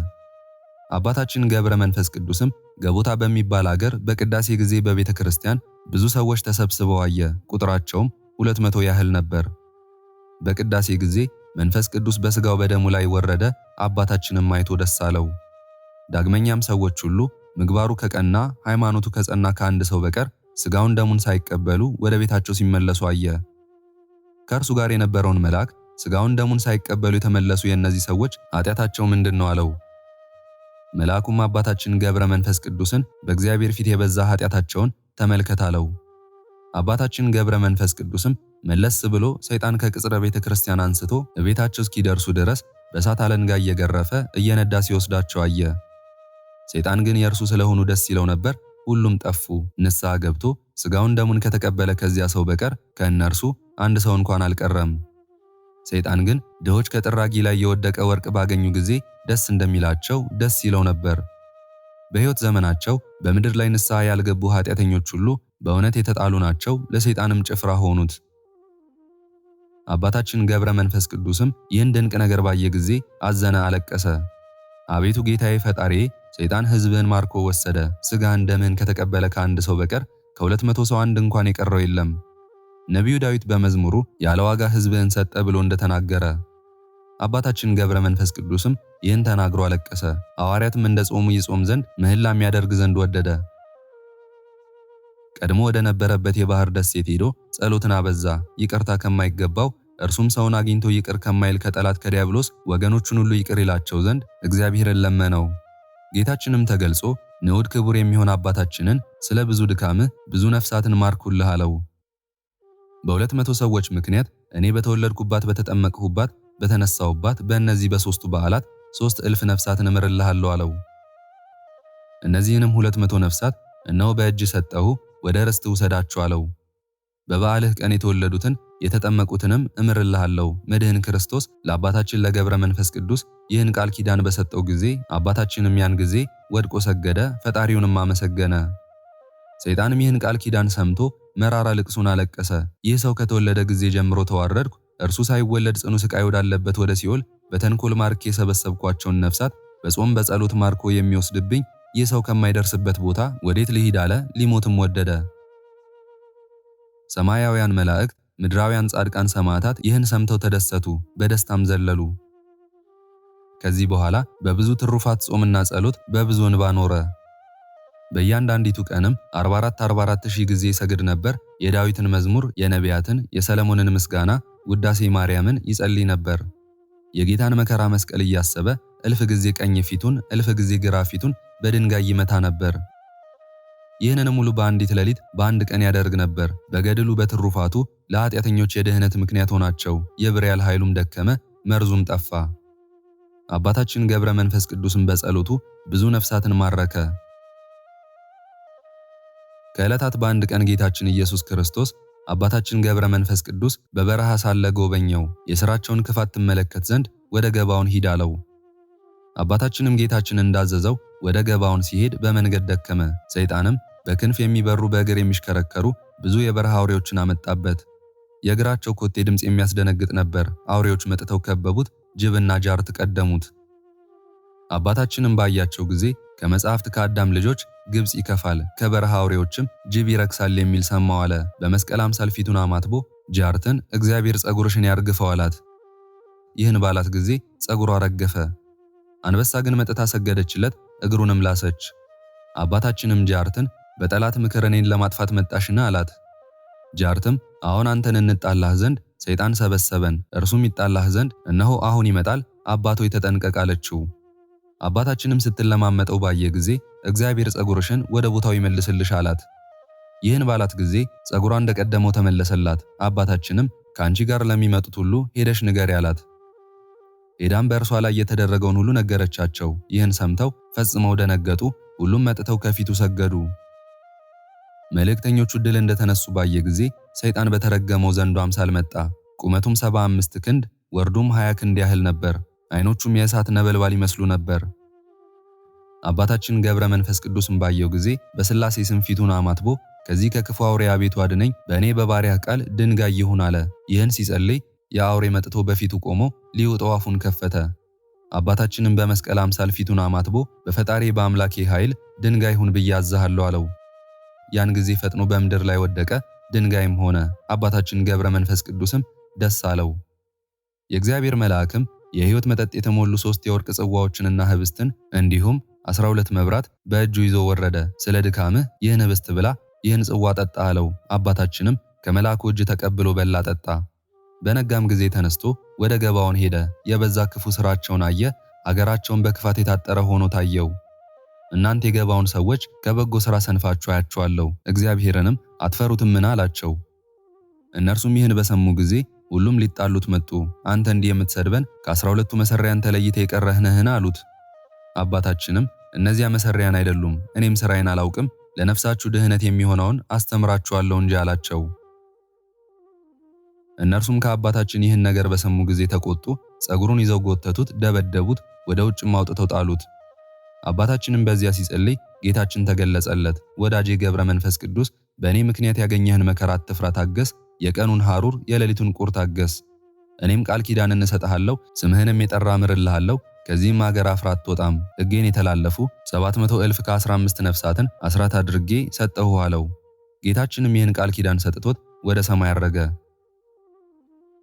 አባታችን ገብረ መንፈስ ቅዱስም ገቦታ በሚባል አገር በቅዳሴ ጊዜ በቤተ ክርስቲያን ብዙ ሰዎች ተሰብስበው አየ። ቁጥራቸውም 200 ያህል ነበር። በቅዳሴ ጊዜ መንፈስ ቅዱስ በሥጋው በደሙ ላይ ወረደ። አባታችንም አይቶ ደስ አለው። ዳግመኛም ሰዎች ሁሉ ምግባሩ ከቀና ሃይማኖቱ ከጸና ከአንድ ሰው በቀር ሥጋውን ደሙን ሳይቀበሉ ወደ ቤታቸው ሲመለሱ አየ። ከእርሱ ጋር የነበረውን መልአክ ሥጋውን ደሙን ሳይቀበሉ የተመለሱ የእነዚህ ሰዎች ኃጢአታቸው ምንድን ነው አለው። መልአኩም አባታችን ገብረ መንፈስ ቅዱስን በእግዚአብሔር ፊት የበዛ ኃጢአታቸውን ተመልከት አለው። አባታችን ገብረ መንፈስ ቅዱስም መለስ ብሎ ሰይጣን ከቅጽረ ቤተ ክርስቲያን አንስቶ በቤታቸው እስኪደርሱ ድረስ በእሳት አለንጋ እየገረፈ እየነዳ ሲወስዳቸው አየ። ሰይጣን ግን የእርሱ ስለሆኑ ደስ ይለው ነበር። ሁሉም ጠፉ። ንስሐ ገብቶ ሥጋውን ደሙን ከተቀበለ ከዚያ ሰው በቀር ከእነርሱ አንድ ሰው እንኳን አልቀረም። ሰይጣን ግን ድሆች ከጥራጊ ላይ የወደቀ ወርቅ ባገኙ ጊዜ ደስ እንደሚላቸው ደስ ይለው ነበር። በሕይወት ዘመናቸው በምድር ላይ ንስሐ ያልገቡ ኃጢአተኞች ሁሉ በእውነት የተጣሉ ናቸው፣ ለሰይጣንም ጭፍራ ሆኑት። አባታችን ገብረ መንፈስ ቅዱስም ይህን ድንቅ ነገር ባየ ጊዜ አዘነ፣ አለቀሰ። አቤቱ ጌታዬ ፈጣሪዬ፣ ሰይጣን ሕዝብህን ማርኮ ወሰደ። ሥጋህን ደምህን ከተቀበለ ከአንድ ሰው በቀር ከ200 ሰው አንድ እንኳን የቀረው የለም። ነቢዩ ዳዊት በመዝሙሩ ያለ ዋጋ ሕዝብህን ሰጠ ብሎ እንደተናገረ፣ አባታችን ገብረ መንፈስ ቅዱስም ይህን ተናግሮ አለቀሰ። ሐዋርያትም እንደ ጾሙ ይጾም ዘንድ ምህላ የሚያደርግ ዘንድ ወደደ። ቀድሞ ወደ ነበረበት የባህር ደሴት ሄዶ ጸሎትን አበዛ። ይቅርታ ከማይገባው እርሱም ሰውን አግኝቶ ይቅር ከማይል ከጠላት ከዲያብሎስ ወገኖቹን ሁሉ ይቅር ይላቸው ዘንድ እግዚአብሔርን ለመነው። ጌታችንም ተገልጾ ንዑድ ክቡር የሚሆን አባታችንን ስለ ብዙ ድካምህ ብዙ ነፍሳትን ማርኩልህ አለው። በ200 ሰዎች ምክንያት እኔ በተወለድኩባት በተጠመቅሁባት በተነሳሁባት በእነዚህ በሦስቱ በዓላት 3,000 ነፍሳትን እምርልሃለሁ አለው። እነዚህንም 200 ነፍሳት እነሆ በእጅ ሰጠሁ፣ ወደ ርስት ውሰዳቸው አለው። በበዓልህ ቀን የተወለዱትን የተጠመቁትንም እምርልሃለሁ። መድህን ክርስቶስ ለአባታችን ለገብረ መንፈስ ቅዱስ ይህን ቃል ኪዳን በሰጠው ጊዜ አባታችንም ያን ጊዜ ወድቆ ሰገደ፣ ፈጣሪውንም አመሰገነ። ሰይጣንም ይህን ቃል ኪዳን ሰምቶ መራራ ልቅሶን አለቀሰ። ይህ ሰው ከተወለደ ጊዜ ጀምሮ ተዋረድኩ፣ እርሱ ሳይወለድ ጽኑ ስቃይ ወዳለበት ወደ ሲኦል በተንኮል ማርኬ የሰበሰብኳቸውን ነፍሳት በጾም በጸሎት ማርኮ የሚወስድብኝ ይህ ሰው ከማይደርስበት ቦታ ወዴት ልሂድ አለ። ሊሞትም ወደደ። ሰማያውያን መላእክት፣ ምድራውያን ጻድቃን ሰማዕታት ይህን ሰምተው ተደሰቱ፣ በደስታም ዘለሉ። ከዚህ በኋላ በብዙ ትሩፋት ጾምና ጸሎት በብዙ እንባ ኖረ። በእያንዳንዲቱ ቀንም 44 ሺህ ጊዜ ይሰግድ ነበር። የዳዊትን መዝሙር፣ የነቢያትን፣ የሰለሞንን ምስጋና፣ ውዳሴ ማርያምን ይጸልይ ነበር። የጌታን መከራ መስቀል እያሰበ እልፍ ጊዜ ቀኝ ፊቱን እልፍ ጊዜ ግራ ፊቱን በድንጋይ ይመታ ነበር። ይህንን ሙሉ በአንዲት ሌሊት በአንድ ቀን ያደርግ ነበር። በገድሉ በትሩፋቱ ለኃጢአተኞች የድህነት ምክንያት ሆናቸው። የብርያል ኃይሉም ደከመ፣ መርዙም ጠፋ። አባታችን ገብረ መንፈስ ቅዱስም በጸሎቱ ብዙ ነፍሳትን ማረከ። ከዕለታት በአንድ ቀን ጌታችን ኢየሱስ ክርስቶስ አባታችን ገብረ መንፈስ ቅዱስ በበረሃ ሳለ ጎበኘው። የሥራቸውን ክፋት ትመለከት ዘንድ ወደ ገባውን ሂድ አለው። አባታችንም ጌታችን እንዳዘዘው ወደ ገባውን ሲሄድ በመንገድ ደከመ። ሰይጣንም በክንፍ የሚበሩ በእግር የሚሽከረከሩ ብዙ የበረሃ አውሬዎችን አመጣበት። የእግራቸው ኮቴ ድምፅ የሚያስደነግጥ ነበር። አውሬዎች መጥተው ከበቡት፣ ጅብና ጃርት ቀደሙት። አባታችንም ባያቸው ጊዜ ከመጻሕፍት ከአዳም ልጆች ግብፅ ይከፋል፣ ከበረሃ አውሬዎችም ጅብ ይረክሳል የሚል ሰማው አለ። በመስቀል አምሳል ፊቱን አማትቦ ጃርትን እግዚአብሔር ጸጉርሽን ያርግፈው አላት። ይህን ባላት ጊዜ ጸጉሯ ረገፈ። አንበሳ ግን መጥታ ሰገደችለት፣ እግሩንም ላሰች። አባታችንም ጃርትን በጠላት ምክር እኔን ለማጥፋት መጣሽና አላት። ጃርትም አሁን አንተን እንጣላህ ዘንድ ሰይጣን ሰበሰበን፣ እርሱም ይጣላህ ዘንድ እነሆ አሁን ይመጣል፣ አባቶ ተጠንቀቅ አለችው። አባታችንም ስትለማመጠው ባየ ጊዜ እግዚአብሔር ጸጉርሽን ወደ ቦታው ይመልስልሽ አላት። ይህን ባላት ጊዜ ጸጉሯ እንደቀደመው ተመለሰላት። አባታችንም ከአንቺ ጋር ለሚመጡት ሁሉ ሄደሽ ንገሪ አላት። ሄዳም በእርሷ ላይ የተደረገውን ሁሉ ነገረቻቸው። ይህን ሰምተው ፈጽመው ደነገጡ። ሁሉም መጥተው ከፊቱ ሰገዱ። መልእክተኞቹ ድል እንደተነሱ ባየ ጊዜ ሰይጣን በተረገመው ዘንዶ አምሳል መጣ። ቁመቱም 75 ክንድ ወርዱም 20 ክንድ ያህል ነበር። ዓይኖቹም የእሳት ነበልባል ይመስሉ ነበር። አባታችን ገብረ መንፈስ ቅዱስን ባየው ጊዜ በሥላሴ ስም ፊቱን አማትቦ ከዚህ ከክፉ አውሬ አቤቱ አድነኝ፣ በእኔ በባሪያህ ቃል ድንጋይ ይሁን አለ። ይህን ሲጸልይ የአውሬ መጥቶ በፊቱ ቆሞ ሊውጠው አፉን ከፈተ። አባታችንም በመስቀል አምሳል ፊቱን አማትቦ በፈጣሪ በአምላኬ ኃይል ድንጋይ ሁን ብዬ አዝሃለሁ አለው። ያን ጊዜ ፈጥኖ በምድር ላይ ወደቀ፣ ድንጋይም ሆነ። አባታችን ገብረ መንፈስ ቅዱስም ደስ አለው። የእግዚአብሔር መልአክም የሕይወት መጠጥ የተሞሉ 3 የወርቅ ጽዋዎችንና ህብስትን እንዲሁም 12 መብራት በእጁ ይዞ ወረደ። ስለ ድካምህ ይህን ህብስት ብላ፣ ይህን ጽዋ ጠጣ አለው። አባታችንም ከመልአኩ እጅ ተቀብሎ በላ ጠጣ። በነጋም ጊዜ ተነስቶ ወደ ገባዖን ሄደ። የበዛ ክፉ ሥራቸውን አየ። አገራቸውን በክፋት የታጠረ ሆኖ ታየው። እናንተ የገባዖን ሰዎች ከበጎ ሥራ ሰንፋችሁ አያችኋለሁ፣ እግዚአብሔርንም አትፈሩትምን አላቸው። እነርሱም ይህን በሰሙ ጊዜ ሁሉም ሊጣሉት መጡ። አንተ እንዲህ የምትሰድበን ከ12ቱ መሠሪያን ተለይተህ የቀረህ ነህን አሉት። አባታችንም እነዚያ መሠሪያን አይደሉም፣ እኔም ሥራዬን አላውቅም፣ ለነፍሳችሁ ድህነት የሚሆነውን አስተምራችኋለሁ እንጂ አላቸው። እነርሱም ከአባታችን ይህን ነገር በሰሙ ጊዜ ተቆጡ። ጸጉሩን ይዘው ጎተቱት፣ ደበደቡት፣ ወደ ውጭም አውጥተው ጣሉት። አባታችንም በዚያ ሲጸልይ ጌታችን ተገለጸለት። ወዳጄ ገብረ መንፈስ ቅዱስ በእኔ ምክንያት ያገኘህን መከራ አትፍራ፣ ታገስ። የቀኑን ሐሩር የሌሊቱን ቁር ታገስ። እኔም ቃል ኪዳን እንሰጥሃለሁ፣ ስምህንም የጠራ ምርልሃለሁ። ከዚህም አገር አፍራ አትወጣም። ሕጌን የተላለፉ 700,000 ከ15 ነፍሳትን አስራት አድርጌ ሰጠሁ አለው። ጌታችንም ይህን ቃል ኪዳን ሰጥቶት ወደ ሰማይ አረገ።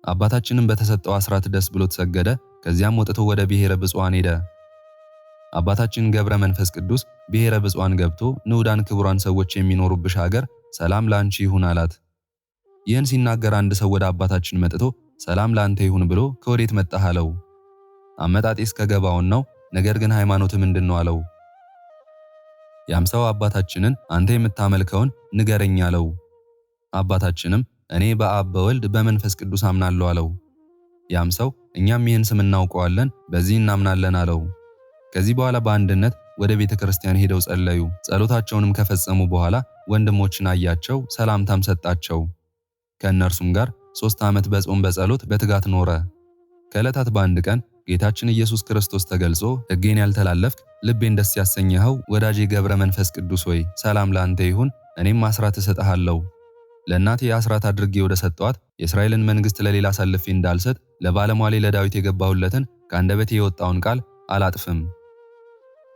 አባታችንም በተሰጠው አስራት ደስ ብሎት ሰገደ። ከዚያም ወጥቶ ወደ ብሔረ ብፁዓን ሄደ። አባታችን ገብረ መንፈስ ቅዱስ ብሔረ ብፁዓን ገብቶ ንዑዳን ክቡራን ሰዎች የሚኖሩብሽ ሀገር ሰላም ላንቺ ይሁን አላት። ይህን ሲናገር አንድ ሰው ወደ አባታችን መጥቶ ሰላም ላንተ ይሁን ብሎ ከወዴት መጣህ አለው። አመጣጤስ ከገባዖን ነው፣ ነገር ግን ሃይማኖት ምንድን ነው አለው። ያም ሰው አባታችንን አንተ የምታመልከውን ንገረኝ አለው። አባታችንም እኔ በአብ በወልድ በመንፈስ ቅዱስ አምናለሁ አለው። ያም ሰው እኛም ይህን ስም እናውቀዋለን፣ በዚህ እናምናለን አለው። ከዚህ በኋላ በአንድነት ወደ ቤተ ክርስቲያን ሄደው ጸለዩ። ጸሎታቸውንም ከፈጸሙ በኋላ ወንድሞችን አያቸው፣ ሰላምታም ሰጣቸው። ከእነርሱም ጋር 3 ዓመት በጾም በጸሎት በትጋት ኖረ። ከዕለታት በአንድ ቀን ጌታችን ኢየሱስ ክርስቶስ ተገልጾ ሕጌን ያልተላለፍክ ልቤን ደስ ያሰኘኸው ወዳጄ ገብረ መንፈስ ቅዱስ ሆይ ሰላም ላንተ ይሁን፣ እኔም አስራት እሰጥሃለሁ። ለእናቴ አስራት አድርጌ ወደ ሰጠኋት የእስራኤልን መንግሥት ለሌላ አሳልፌ እንዳልሰጥ ለባለሟሌ ለዳዊት የገባሁለትን ከአንደበቴ የወጣውን ቃል አላጥፍም።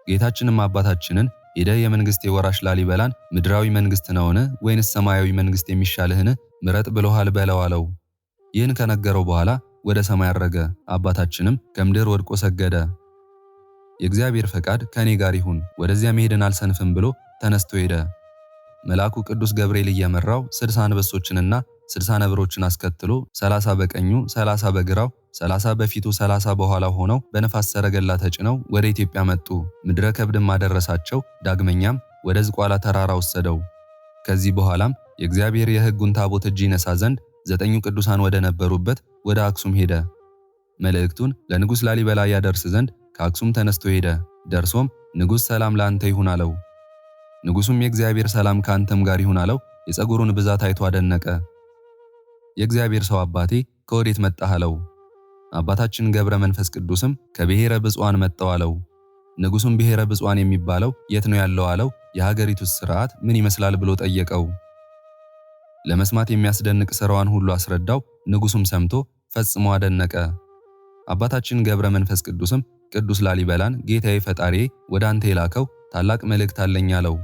ጌታችንም አባታችንን ሄደህ የመንግሥቴ ወራሽ ላሊበላን ምድራዊ መንግሥት ነውን ወይንስ ሰማያዊ መንግሥት የሚሻልህን ምረጥ ብሎሃል በለው አለው። ይህን ከነገረው በኋላ ወደ ሰማይ አረገ። አባታችንም ከምድር ወድቆ ሰገደ። የእግዚአብሔር ፈቃድ ከእኔ ጋር ይሁን፣ ወደዚያ መሄድን አልሰንፍም ብሎ ተነስቶ ሄደ። መልአኩ ቅዱስ ገብርኤል እየመራው 60 አንበሶችንና 60 ነብሮችን አስከትሎ 30 በቀኙ 30 በግራው 30 በፊቱ 30 በኋላው ሆነው በነፋስ ሰረገላ ተጭነው ወደ ኢትዮጵያ መጡ። ምድረ ከብድም አደረሳቸው። ዳግመኛም ወደ ዝቋላ ተራራ ወሰደው። ከዚህ በኋላም የእግዚአብሔር የሕጉን ታቦት እጅ ይነሳ ዘንድ 9 ቅዱሳን ወደ ነበሩበት ወደ አክሱም ሄደ። መልእክቱን ለንጉሥ ላሊበላ ያደርስ ዘንድ ከአክሱም ተነስቶ ሄደ። ደርሶም ንጉሥ ሰላም ላንተ ይሁን አለው። ንጉሡም የእግዚአብሔር ሰላም ካንተም ጋር ይሁን አለው። የፀጉሩን ብዛት አይቶ አደነቀ። የእግዚአብሔር ሰው አባቴ ከወዴት መጣህ አለው። አባታችን ገብረ መንፈስ ቅዱስም ከብሔረ ብፁዓን መጣው አለው። ንጉሡም ብሔረ ብፁዓን የሚባለው የት ነው ያለው አለው። የሀገሪቱስ ሥርዓት ምን ይመስላል ብሎ ጠየቀው። ለመስማት የሚያስደንቅ ሥራዋን ሁሉ አስረዳው። ንጉሡም ሰምቶ ፈጽሞ አደነቀ። አባታችን ገብረ መንፈስ ቅዱስም ቅዱስ ላሊበላን ጌታዬ ፈጣሪዬ ወደ አንተ የላከው ታላቅ መልእክት አለኝ አለው።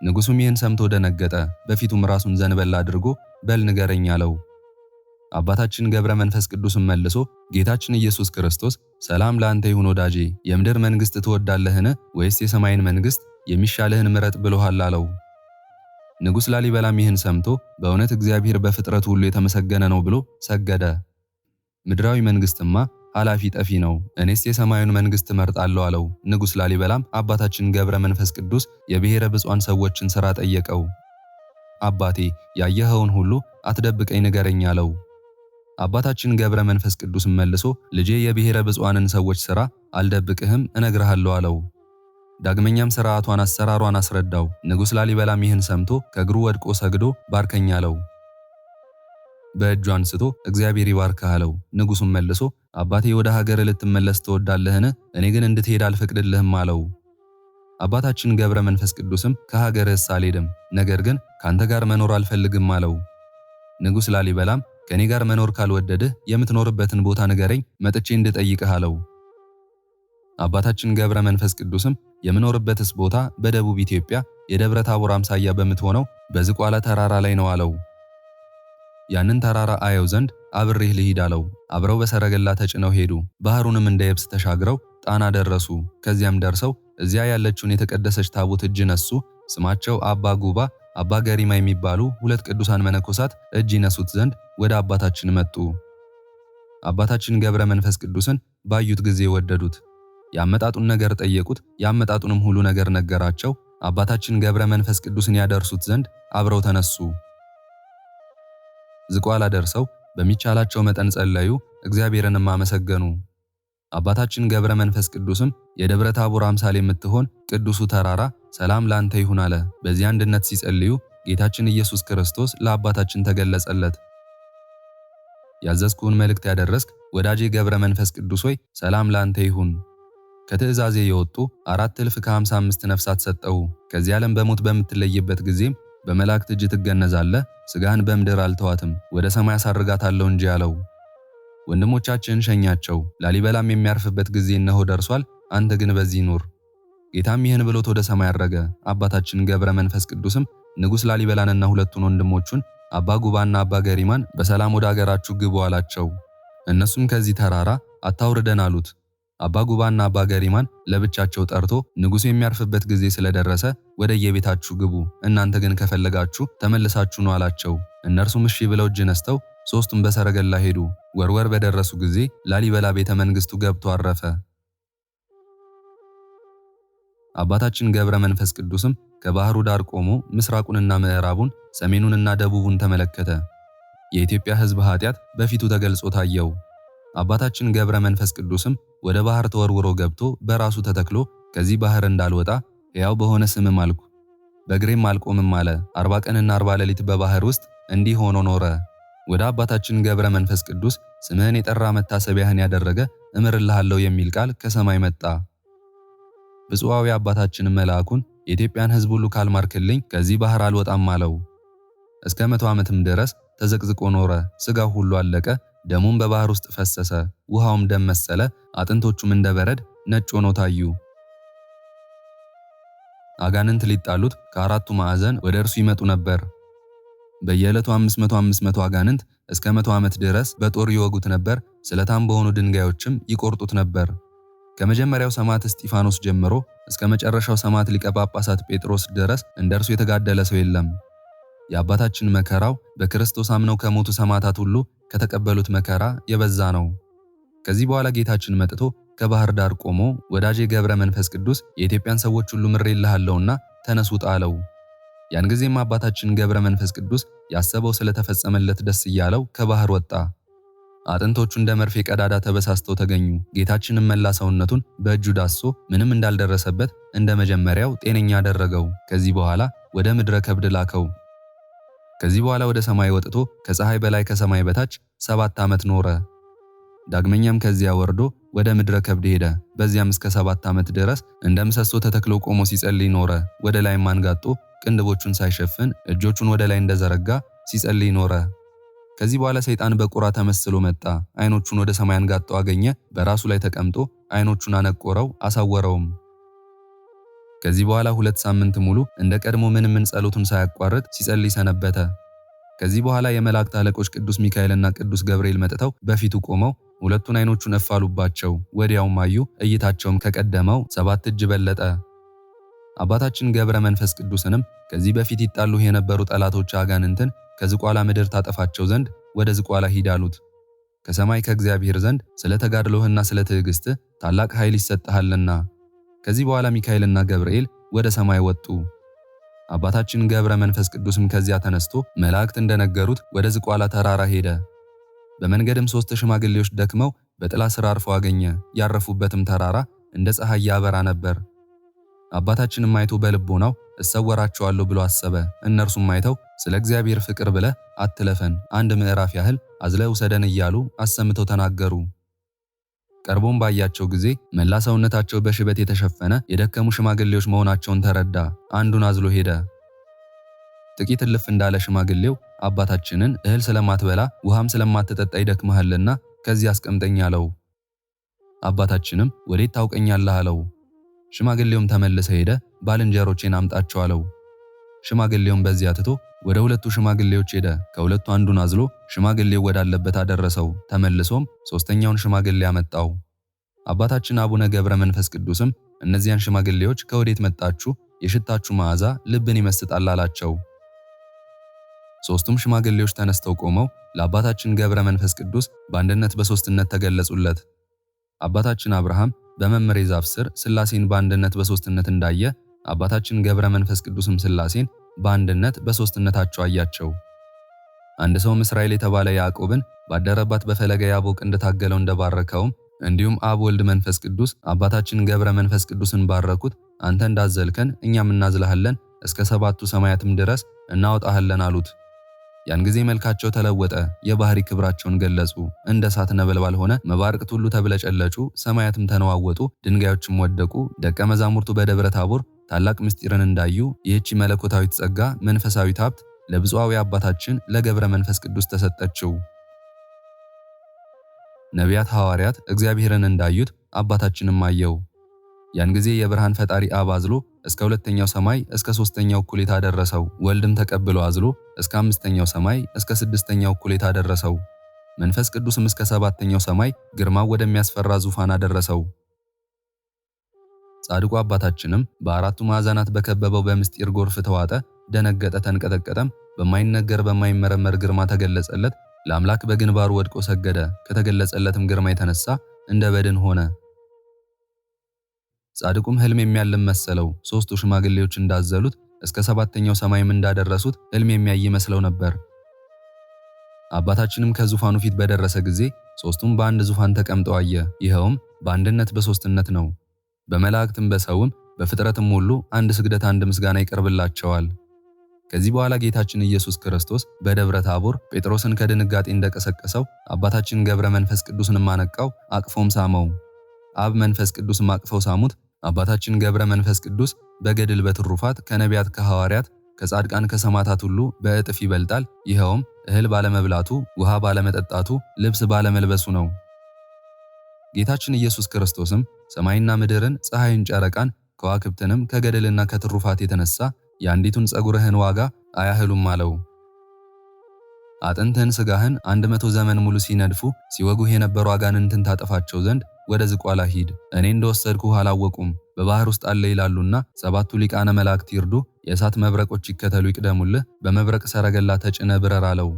ንጉሡም ይህን ሰምቶ ደነገጠ። በፊቱም ራሱን ዘንበል አድርጎ በል ንገረኝ አለው። አባታችን ገብረ መንፈስ ቅዱስም መልሶ ጌታችን ኢየሱስ ክርስቶስ ሰላም ላንተ ይሁን ወዳጄ፣ የምድር መንግሥት ትወዳለህን ወይስ የሰማይን መንግሥት? የሚሻልህን ምረጥ ብሎሃል አለው። ንጉሥ ላሊበላም ይህን ሰምቶ በእውነት እግዚአብሔር በፍጥረቱ ሁሉ የተመሰገነ ነው ብሎ ሰገደ። ምድራዊ መንግሥትማ ኃላፊ ጠፊ ነው። እኔስ የሰማዩን መንግስት እመርጣለሁ አለው። ንጉሥ ላሊበላም አባታችን ገብረ መንፈስ ቅዱስ የብሔረ ብፁዓን ሰዎችን ሥራ ጠየቀው። አባቴ ያየኸውን ሁሉ አትደብቀኝ ንገረኝ አለው። አባታችን ገብረ መንፈስ ቅዱስም መልሶ ልጄ የብሔረ ብፁዓንን ሰዎች ሥራ አልደብቅህም እነግርሃለሁ አለው። ዳግመኛም ሥርዓቷን አሰራሯን አስረዳው። ንጉሥ ላሊበላም ይህን ሰምቶ ከእግሩ ወድቆ ሰግዶ ባርከኝ አለው። በእጁ አንስቶ እግዚአብሔር ይባርክህ አለው። ንጉሡም መልሶ አባቴ ወደ ሀገር ልትመለስ ትወዳለህን? እኔ ግን እንድትሄድ አልፈቅድልህም አለው። አባታችን ገብረ መንፈስ ቅዱስም ከሀገርህስ አልሄድም፣ ነገር ግን ካንተ ጋር መኖር አልፈልግም አለው። ንጉሥ ላሊበላም ከኔ ጋር መኖር ካልወደድህ የምትኖርበትን ቦታ ንገረኝ፣ መጥቼ እንድጠይቅህ አለው። አባታችን ገብረ መንፈስ ቅዱስም የምኖርበትስ ቦታ በደቡብ ኢትዮጵያ የደብረ ታቦር አምሳያ በምትሆነው በዝቋላ ተራራ ላይ ነው አለው። ያንን ተራራ አየው ዘንድ አብሬህ ልሂድ አለው። አብረው በሰረገላ ተጭነው ሄዱ። ባህሩንም እንደ የብስ ተሻግረው ጣና ደረሱ። ከዚያም ደርሰው እዚያ ያለችውን የተቀደሰች ታቦት እጅ ነሱ። ስማቸው አባ ጉባ፣ አባ ገሪማ የሚባሉ ሁለት ቅዱሳን መነኮሳት እጅ ይነሱት ዘንድ ወደ አባታችን መጡ። አባታችን ገብረ መንፈስ ቅዱስን ባዩት ጊዜ ወደዱት። ያመጣጡን ነገር ጠየቁት። ያመጣጡንም ሁሉ ነገር ነገራቸው። አባታችን ገብረ መንፈስ ቅዱስን ያደርሱት ዘንድ አብረው ተነሱ። ዝቋላ ደርሰው በሚቻላቸው መጠን ጸለዩ፣ እግዚአብሔርንም አመሰገኑ። አባታችን ገብረ መንፈስ ቅዱስም የደብረ ታቦር አምሳል የምትሆን ቅዱሱ ተራራ ሰላም ላንተ ይሁን አለ። በዚህ አንድነት ሲጸልዩ ጌታችን ኢየሱስ ክርስቶስ ለአባታችን ተገለጸለት። ያዘዝኩህን መልእክት ያደረስክ ወዳጄ ገብረ መንፈስ ቅዱስ ሆይ ሰላም ላንተ ይሁን። ከትእዛዜ የወጡ 4,055 ነፍሳት ሰጠው። ከዚህ ዓለም በሞት በምትለይበት ጊዜም በመላእክት እጅ ትገነዛለህ። ሥጋህን በምድር አልተዋትም፣ ወደ ሰማይ አሳርጋታለሁ እንጂ አለው። ወንድሞቻችንን ሸኛቸው። ላሊበላም የሚያርፍበት ጊዜ እነሆ ደርሷል፣ አንተ ግን በዚህ ኑር። ጌታም ይህን ብሎት ወደ ሰማይ አረገ። አባታችን ገብረ መንፈስ ቅዱስም ንጉሥ ላሊበላንና ሁለቱን ወንድሞቹን አባ ጉባና አባ ገሪማን በሰላም ወደ አገራችሁ ግቡ አላቸው። እነሱም ከዚህ ተራራ አታውርደን አሉት። አባ ጉባና አባ ገሪማን ለብቻቸው ጠርቶ ንጉሡ የሚያርፍበት ጊዜ ስለደረሰ ወደ የቤታችሁ ግቡ፣ እናንተ ግን ከፈለጋችሁ ተመልሳችሁ ነው አላቸው። እነርሱም እሺ ብለው እጅ ነስተው ሦስቱም በሰረገላ ሄዱ። ወርወር በደረሱ ጊዜ ላሊበላ ቤተ መንግሥቱ ገብቶ አረፈ። አባታችን ገብረ መንፈስ ቅዱስም ከባህሩ ዳር ቆሞ ምስራቁንና ምዕራቡን ሰሜኑንና ደቡቡን ተመለከተ። የኢትዮጵያ ሕዝብ ኃጢአት በፊቱ ተገልጾ ታየው። አባታችን ገብረ መንፈስ ቅዱስም ወደ ባህር ተወርውሮ ገብቶ በራሱ ተተክሎ ከዚህ ባህር እንዳልወጣ ሕያው በሆነ ስምም አልኩ፣ በእግሬም አልቆምም አለ። 40 ቀንና 40 ሌሊት በባህር ውስጥ እንዲህ ሆኖ ኖረ። ወደ አባታችን ገብረ መንፈስ ቅዱስ ስምህን የጠራ መታሰቢያህን ያደረገ እምርልሃለሁ የሚል ቃል ከሰማይ መጣ። ብፁዓዊ አባታችን መልአኩን የኢትዮጵያን ሕዝብ ሁሉ ካልማርክልኝ ከዚህ ባህር አልወጣም አለው። እስከ 100 ዓመትም ድረስ ተዘቅዝቆ ኖረ። ሥጋው ሁሉ አለቀ። ደሙም በባህር ውስጥ ፈሰሰ። ውሃውም ደም መሰለ። አጥንቶቹም እንደ በረድ ነጭ ሆነው ታዩ። አጋንንት ሊጣሉት ከአራቱ ማዕዘን ወደ እርሱ ይመጡ ነበር። በየዕለቱ 500 አጋንንት እስከ 100 ዓመት ድረስ በጦር ይወጉት ነበር። ስለታም በሆኑ ድንጋዮችም ይቆርጡት ነበር። ከመጀመሪያው ሰማዕት እስጢፋኖስ ጀምሮ እስከ መጨረሻው ሰማዕት ሊቀ ጳጳሳት ጴጥሮስ ድረስ እንደ እርሱ የተጋደለ ሰው የለም። የአባታችን መከራው በክርስቶስ አምነው ከሞቱ ሰማዕታት ሁሉ ከተቀበሉት መከራ የበዛ ነው። ከዚህ በኋላ ጌታችን መጥቶ ከባህር ዳር ቆሞ ወዳጄ ገብረ መንፈስ ቅዱስ የኢትዮጵያን ሰዎች ሁሉ ምሬልሃለሁና ተነስ ውጣ አለው። ያን ጊዜም አባታችን ገብረ መንፈስ ቅዱስ ያሰበው ስለተፈጸመለት ደስ እያለው ከባህር ወጣ። አጥንቶቹ እንደ መርፌ ቀዳዳ ተበሳስተው ተገኙ። ጌታችንም መላ ሰውነቱን በእጁ ዳሶ ምንም እንዳልደረሰበት እንደ መጀመሪያው ጤነኛ አደረገው። ከዚህ በኋላ ወደ ምድረ ከብድ ላከው። ከዚህ በኋላ ወደ ሰማይ ወጥቶ ከፀሐይ በላይ ከሰማይ በታች 7 ዓመት ኖረ። ዳግመኛም ከዚያ ወርዶ ወደ ምድረ ከብድ ሄደ። በዚያም እስከ 7 ዓመት ድረስ እንደ ምሰሶ ተተክሎ ቆሞ ሲጸልይ ኖረ። ወደ ላይም አንጋጦ ቅንድቦቹን ሳይሸፍን እጆቹን ወደ ላይ እንደዘረጋ ሲጸልይ ኖረ። ከዚህ በኋላ ሰይጣን በቁራ ተመስሎ መጣ። ዓይኖቹን ወደ ሰማይ አንጋጦ አገኘ። በራሱ ላይ ተቀምጦ ዓይኖቹን አነቆረው፣ አሳወረውም። ከዚህ በኋላ 2 ሳምንት ሙሉ እንደ ቀድሞ ምንም ጸሎቱን ሳያቋርጥ ሲጸልይ ሰነበተ። ከዚህ በኋላ የመላእክት አለቆች ቅዱስ ሚካኤልና ቅዱስ ገብርኤል መጥተው በፊቱ ቆመው ሁለቱን ዓይኖቹን እፋሉባቸው። ወዲያውም አዩ። እይታቸውም ከቀደመው 7 እጅ በለጠ። አባታችን ገብረ መንፈስ ቅዱስንም ከዚህ በፊት ይጣሉህ የነበሩ ጠላቶች አጋንንትን ከዝቋላ ምድር ታጠፋቸው ዘንድ ወደ ዝቋላ ሂድ አሉት። ከሰማይ ከእግዚአብሔር ዘንድ ስለ ተጋድሎህና ስለ ትዕግሥትህ ታላቅ ኃይል ይሰጥሃልና። ከዚህ በኋላ ሚካኤልና ገብርኤል ወደ ሰማይ ወጡ። አባታችን ገብረ መንፈስ ቅዱስም ከዚያ ተነስቶ መላእክት እንደነገሩት ወደ ዝቋላ ተራራ ሄደ። በመንገድም 3 ሽማግሌዎች ደክመው በጥላ ስር አርፈው አገኘ። ያረፉበትም ተራራ እንደ ፀሐይ ያበራ ነበር። አባታችንም አይቶ በልቦናው እሰወራቸዋለሁ ብሎ አሰበ። እነርሱም አይተው ስለ እግዚአብሔር ፍቅር ብለህ አትለፈን፣ 1 ምዕራፍ ያህል አዝለህ ውሰደን እያሉ አሰምተው ተናገሩ። ቀርቦም ባያቸው ጊዜ መላ ሰውነታቸው በሽበት የተሸፈነ የደከሙ ሽማግሌዎች መሆናቸውን ተረዳ። አንዱን አዝሎ ሄደ። ጥቂት እልፍ እንዳለ ሽማግሌው አባታችንን እህል ስለማትበላ ውሃም ስለማትጠጣ ይደክመሃልና ከዚህ አስቀምጠኝ አለው። አባታችንም ወዴት ታውቀኛለህ አለው። ሽማግሌውም ተመልሰ ሄደ፣ ባልንጀሮቼን አምጣቸው አለው። ሽማግሌውም በዚያ ትቶ ወደ 2ቱ ሽማግሌዎች ሄደ። ከሁለቱ አንዱን አዝሎ ሽማግሌው ወዳለበት አደረሰው። ተመልሶም 3ኛውን ሽማግሌ አመጣው። አባታችን አቡነ ገብረ መንፈስ ቅዱስም እነዚያን ሽማግሌዎች ከወዴት መጣችሁ? የሽታችሁ መዓዛ ልብን ይመስጣል አላቸው። 3ቱም ሽማግሌዎች ተነስተው ቆመው ለአባታችን ገብረ መንፈስ ቅዱስ በአንድነት በሶስትነት ተገለጹለት። አባታችን አብርሃም በመምሬ ዛፍ ስር ሥላሴን በአንድነት በሶስትነት እንዳየ አባታችን ገብረ መንፈስ ቅዱስም ሥላሴን በአንድነት በሶስትነታቸው አያቸው። አንድ ሰውም እስራኤል የተባለ ያዕቆብን ባደረባት በፈለገ ያቦቅ እንደታገለው እንደባረከውም እንዲሁም አብ ወልድ መንፈስ ቅዱስ አባታችን ገብረ መንፈስ ቅዱስን ባረኩት። አንተ እንዳዘልከን እኛም እናዝልሃለን፣ እስከ 7ቱ ሰማያትም ድረስ እናወጣሃለን አሉት። ያን ጊዜ መልካቸው ተለወጠ፣ የባህሪ ክብራቸውን ገለጹ። እንደ እሳት ነበልባል ሆነ፣ መባርቅት ሁሉ ተብለጨለጩ፣ ሰማያትም ተነዋወጡ፣ ድንጋዮችም ወደቁ። ደቀ መዛሙርቱ በደብረ ታቦር ታላቅ ምስጢርን እንዳዩ ይህች መለኮታዊት ጸጋ መንፈሳዊት ሀብት ለብፁዓዊ አባታችን ለገብረ መንፈስ ቅዱስ ተሰጠችው። ነቢያት ሐዋርያት እግዚአብሔርን እንዳዩት አባታችንም አየው። ያን ጊዜ የብርሃን ፈጣሪ አብ አዝሎ እስከ 2ኛው ሰማይ እስከ 3ኛው እኩሌታ ደረሰው። ወልድም ተቀብሎ አዝሎ እስከ 5ኛው ሰማይ እስከ 6ኛው እኩሌታ ደረሰው። መንፈስ ቅዱስም እስከ 7ኛው ሰማይ ግርማው ወደሚያስፈራ ዙፋን አደረሰው። ጻድቁ አባታችንም በአራቱ ማዕዘናት በከበበው በምስጢር ጎርፍ ተዋጠ፣ ደነገጠ፣ ተንቀጠቀጠም። በማይነገር በማይመረመር ግርማ ተገለጸለት። ለአምላክ በግንባሩ ወድቆ ሰገደ። ከተገለጸለትም ግርማ የተነሳ እንደ በድን ሆነ። ጻድቁም ሕልም የሚያልም መሰለው። 3ቱ ሽማግሌዎች እንዳዘሉት እስከ 7ኛው ሰማይም እንዳደረሱት ሕልም የሚያይ መስለው ነበር። አባታችንም ከዙፋኑ ፊት በደረሰ ጊዜ 3ቱም በአንድ ዙፋን ተቀምጠው አየ። ይኸውም በአንድነት በሶስትነት ነው። በመላእክትም በሰውም በፍጥረትም ሁሉ አንድ ስግደት አንድ ምስጋና ይቀርብላቸዋል። ከዚህ በኋላ ጌታችን ኢየሱስ ክርስቶስ በደብረ ታቦር ጴጥሮስን ከድንጋጤ እንደቀሰቀሰው አባታችን ገብረ መንፈስ ቅዱስንም አነቃው፣ አቅፎም ሳመው። አብ መንፈስ ቅዱስም አቅፈው ሳሙት። አባታችን ገብረ መንፈስ ቅዱስ በገድል በትሩፋት ከነቢያት ከሐዋርያት ከጻድቃን ከሰማዕታት ሁሉ በእጥፍ ይበልጣል። ይኸውም እህል ባለመብላቱ፣ ውሃ ባለመጠጣቱ፣ ልብስ ባለመልበሱ ነው። ጌታችን ኢየሱስ ክርስቶስም ሰማይና ምድርን፣ ፀሐይን፣ ጨረቃን፣ ከዋክብትንም ከገድልና ከትሩፋት የተነሳ የአንዲቱን ጸጉርህን ዋጋ አያህሉም አለው። አጥንትህን ሥጋህን 100 ዘመን ሙሉ ሲነድፉ ሲወጉህ የነበሩ አጋንንትን ታጠፋቸው ዘንድ ወደ ዝቋላ ሂድ። እኔ እንደወሰድኩህ አላወቁም፣ በባህር ውስጥ አለ ይላሉና 7ቱ ሊቃነ መላእክት ይርዱ፣ የእሳት መብረቆች ይከተሉ ይቅደሙልህ፣ በመብረቅ ሰረገላ ተጭነ ብረር አለው።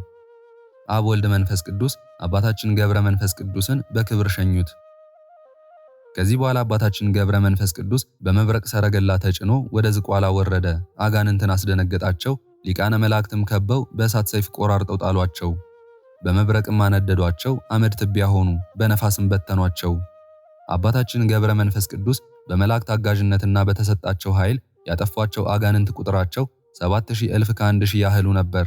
አብ ወልድ መንፈስ ቅዱስ አባታችን ገብረ መንፈስ ቅዱስን በክብር ሸኙት። ከዚህ በኋላ አባታችን ገብረ መንፈስ ቅዱስ በመብረቅ ሰረገላ ተጭኖ ወደ ዝቋላ ወረደ። አጋንንትን አስደነገጣቸው። ሊቃነ መላእክትም ከበው በእሳት ሰይፍ ቆራርጠው ጣሏቸው። በመብረቅም አነደዷቸው፣ አመድ ትቢያ ሆኑ፣ በነፋስም በተኗቸው። አባታችን ገብረ መንፈስ ቅዱስ በመላእክት አጋዥነትና በተሰጣቸው ኃይል ያጠፏቸው አጋንንት ቁጥራቸው 7000 እልፍ ከ1000 ያህሉ ነበር።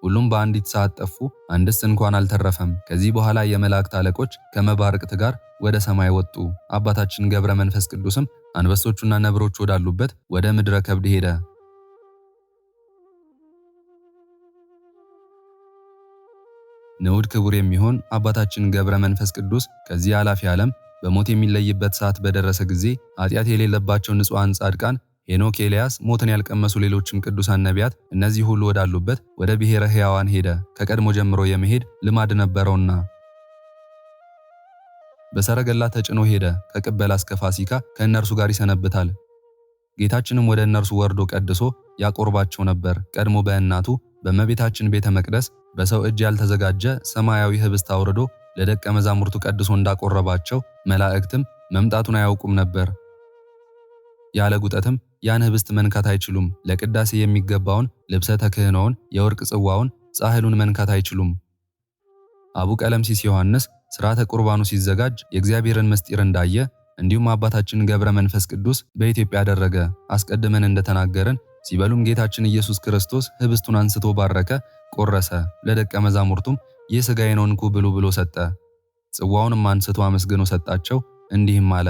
ሁሉም በአንዲት ሰዓት ጠፉ፣ አንድስ እንኳን አልተረፈም። ከዚህ በኋላ የመላእክት አለቆች ከመባርቅት ጋር ወደ ሰማይ ወጡ። አባታችን ገብረ መንፈስ ቅዱስም አንበሶቹና ነብሮች ወዳሉበት ወደ ምድረ ከብድ ሄደ። ንዑድ ክቡር የሚሆን አባታችን ገብረ መንፈስ ቅዱስ ከዚህ ኃላፊ ዓለም በሞት የሚለይበት ሰዓት በደረሰ ጊዜ ኃጢአት የሌለባቸው ንጹሐን ጻድቃን ሄኖክ፣ ኤልያስ፣ ሞትን ያልቀመሱ ሌሎችም ቅዱሳን ነቢያት እነዚህ ሁሉ ወዳሉበት ወደ ብሔረ ሕያዋን ሄደ። ከቀድሞ ጀምሮ የመሄድ ልማድ ነበረውና በሰረገላ ተጭኖ ሄደ። ከቅበላ እስከ ፋሲካ ከእነርሱ ጋር ይሰነብታል። ጌታችንም ወደ እነርሱ ወርዶ ቀድሶ ያቆርባቸው ነበር። ቀድሞ በእናቱ በእመቤታችን ቤተ መቅደስ በሰው እጅ ያልተዘጋጀ ሰማያዊ ህብስት አውርዶ ለደቀ መዛሙርቱ ቀድሶ እንዳቆረባቸው መላእክትም መምጣቱን አያውቁም ነበር። ያለ ጉጠትም ያን ህብስት መንካት አይችሉም። ለቅዳሴ የሚገባውን ልብሰ ተክህኖውን፣ የወርቅ ጽዋውን፣ ጻሕሉን መንካት አይችሉም። አቡ ቀለምሲስ ዮሐንስ ሥርዓተ ቁርባኑ ሲዘጋጅ የእግዚአብሔርን ምስጢር እንዳየ እንዲሁም አባታችን ገብረ መንፈስ ቅዱስ በኢትዮጵያ አደረገ። አስቀድመን እንደተናገርን ሲበሉም ጌታችን ኢየሱስ ክርስቶስ ህብስቱን አንስቶ ባረከ፣ ቆረሰ። ለደቀ መዛሙርቱም ይህ ሥጋዬ ነው እንኩ ብሉ ብሎ ሰጠ። ጽዋውንም አንስቶ አመስግኖ ሰጣቸው፣ እንዲህም አለ፣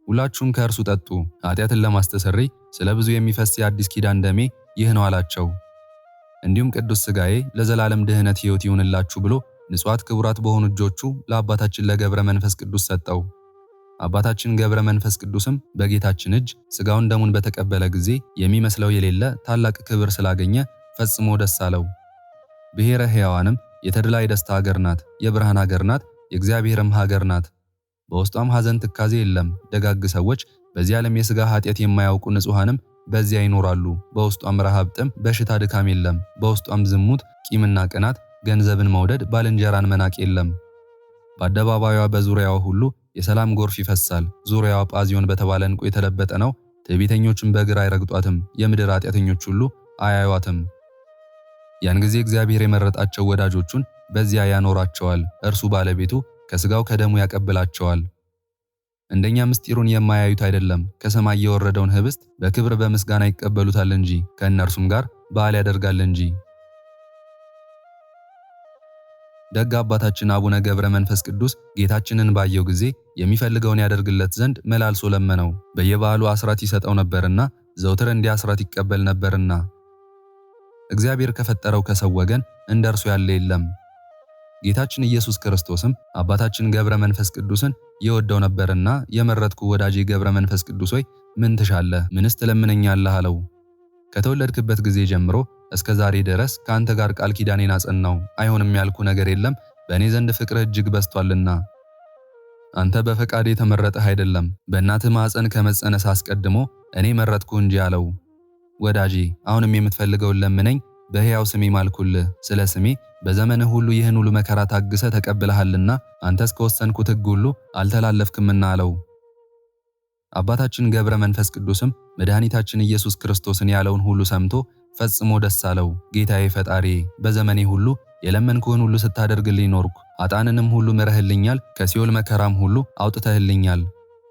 ሁላችሁም ከእርሱ ጠጡ፣ ኃጢአትን ለማስተሰረይ ስለ ብዙ የሚፈስ የአዲስ ኪዳን ደሜ ይህ ነው አላቸው። እንዲሁም ቅዱስ ሥጋዬ ለዘላለም ድህነት ሕይወት ይሁንላችሁ ብሎ ንጹሐት ክቡራት በሆኑ እጆቹ ለአባታችን ለገብረ መንፈስ ቅዱስ ሰጠው። አባታችን ገብረ መንፈስ ቅዱስም በጌታችን እጅ ሥጋውን ደሙን በተቀበለ ጊዜ የሚመስለው የሌለ ታላቅ ክብር ስላገኘ ፈጽሞ ደስ አለው። ብሔረ ሕያዋንም የተድላ የደስታ ሀገር ናት፣ የብርሃን ሀገር ናት፣ የእግዚአብሔርም ሀገር ናት። በውስጧም ሐዘን ትካዜ የለም። ደጋግ ሰዎች በዚህ ዓለም የሥጋ ኃጢአት የማያውቁ ንጹሐንም በዚያ ይኖራሉ። በውስጧም ረሃብ፣ ጥም፣ በሽታ፣ ድካም የለም። በውስጧም ዝሙት፣ ቂምና ቅናት፣ ገንዘብን መውደድ፣ ባልንጀራን መናቅ የለም። በአደባባዩዋ በዙሪያዋ ሁሉ የሰላም ጎርፍ ይፈሳል። ዙሪያዋ ጳዚዮን በተባለ ዕንቁ የተለበጠ ነው። ትዕቢተኞችም በእግር አይረግጧትም፣ የምድር ኃጢአተኞች ሁሉ አያዩዋትም። ያን ጊዜ እግዚአብሔር የመረጣቸው ወዳጆቹን በዚያ ያኖራቸዋል። እርሱ ባለቤቱ ከሥጋው ከደሙ ያቀብላቸዋል። እንደኛ ምስጢሩን የማያዩት አይደለም። ከሰማይ የወረደውን ህብስት በክብር በምስጋና ይቀበሉታል እንጂ ከእነርሱም ጋር በዓል ያደርጋል እንጂ። ደግ አባታችን አቡነ ገብረ መንፈስ ቅዱስ ጌታችንን ባየው ጊዜ የሚፈልገውን ያደርግለት ዘንድ መላልሶ ለመነው። በየበዓሉ አስራት ይሰጠው ነበርና ዘውትር እንዲህ አስራት ይቀበል ነበርና። እግዚአብሔር ከፈጠረው ከሰው ወገን እንደ እርሱ ያለ የለም። ጌታችን ኢየሱስ ክርስቶስም አባታችን ገብረ መንፈስ ቅዱስን ይወደው ነበርና የመረጥኩ ወዳጄ ገብረ መንፈስ ቅዱስ ሆይ ምን ትሻለህ? ምንስ ትለምነኛለህ? አለው። ከተወለድክበት ጊዜ ጀምሮ እስከ ዛሬ ድረስ ከአንተ ጋር ቃል ኪዳኔን አጸናው። አይሆንም ያልኩ ነገር የለም፣ በእኔ ዘንድ ፍቅርህ እጅግ በዝቷልና። አንተ በፈቃድ የተመረጠህ አይደለም፣ በእናትህ ማዕፀን ከመጸነስ አስቀድሞ እኔ መረጥኩ እንጂ አለው። ወዳጄ አሁንም የምትፈልገውን ለምነኝ፣ በሕያው ስሜ ማልኩልህ። ስለ ስሜ በዘመንህ ሁሉ ይህን ሁሉ መከራ ታግሰ ተቀብለሃልና አንተስ ከወሰንኩት ሕግ ሁሉ አልተላለፍክምና አለው። አባታችን ገብረ መንፈስ ቅዱስም መድኃኒታችን ኢየሱስ ክርስቶስን ያለውን ሁሉ ሰምቶ ፈጽሞ ደስ አለው። ጌታዬ ፈጣሪዬ፣ በዘመኔ ሁሉ የለመንኩህን ሁሉ ስታደርግልኝ ኖርኩ። ኃጥአንንም ሁሉ ምረህልኛል፣ ከሲኦል መከራም ሁሉ አውጥተህልኛል።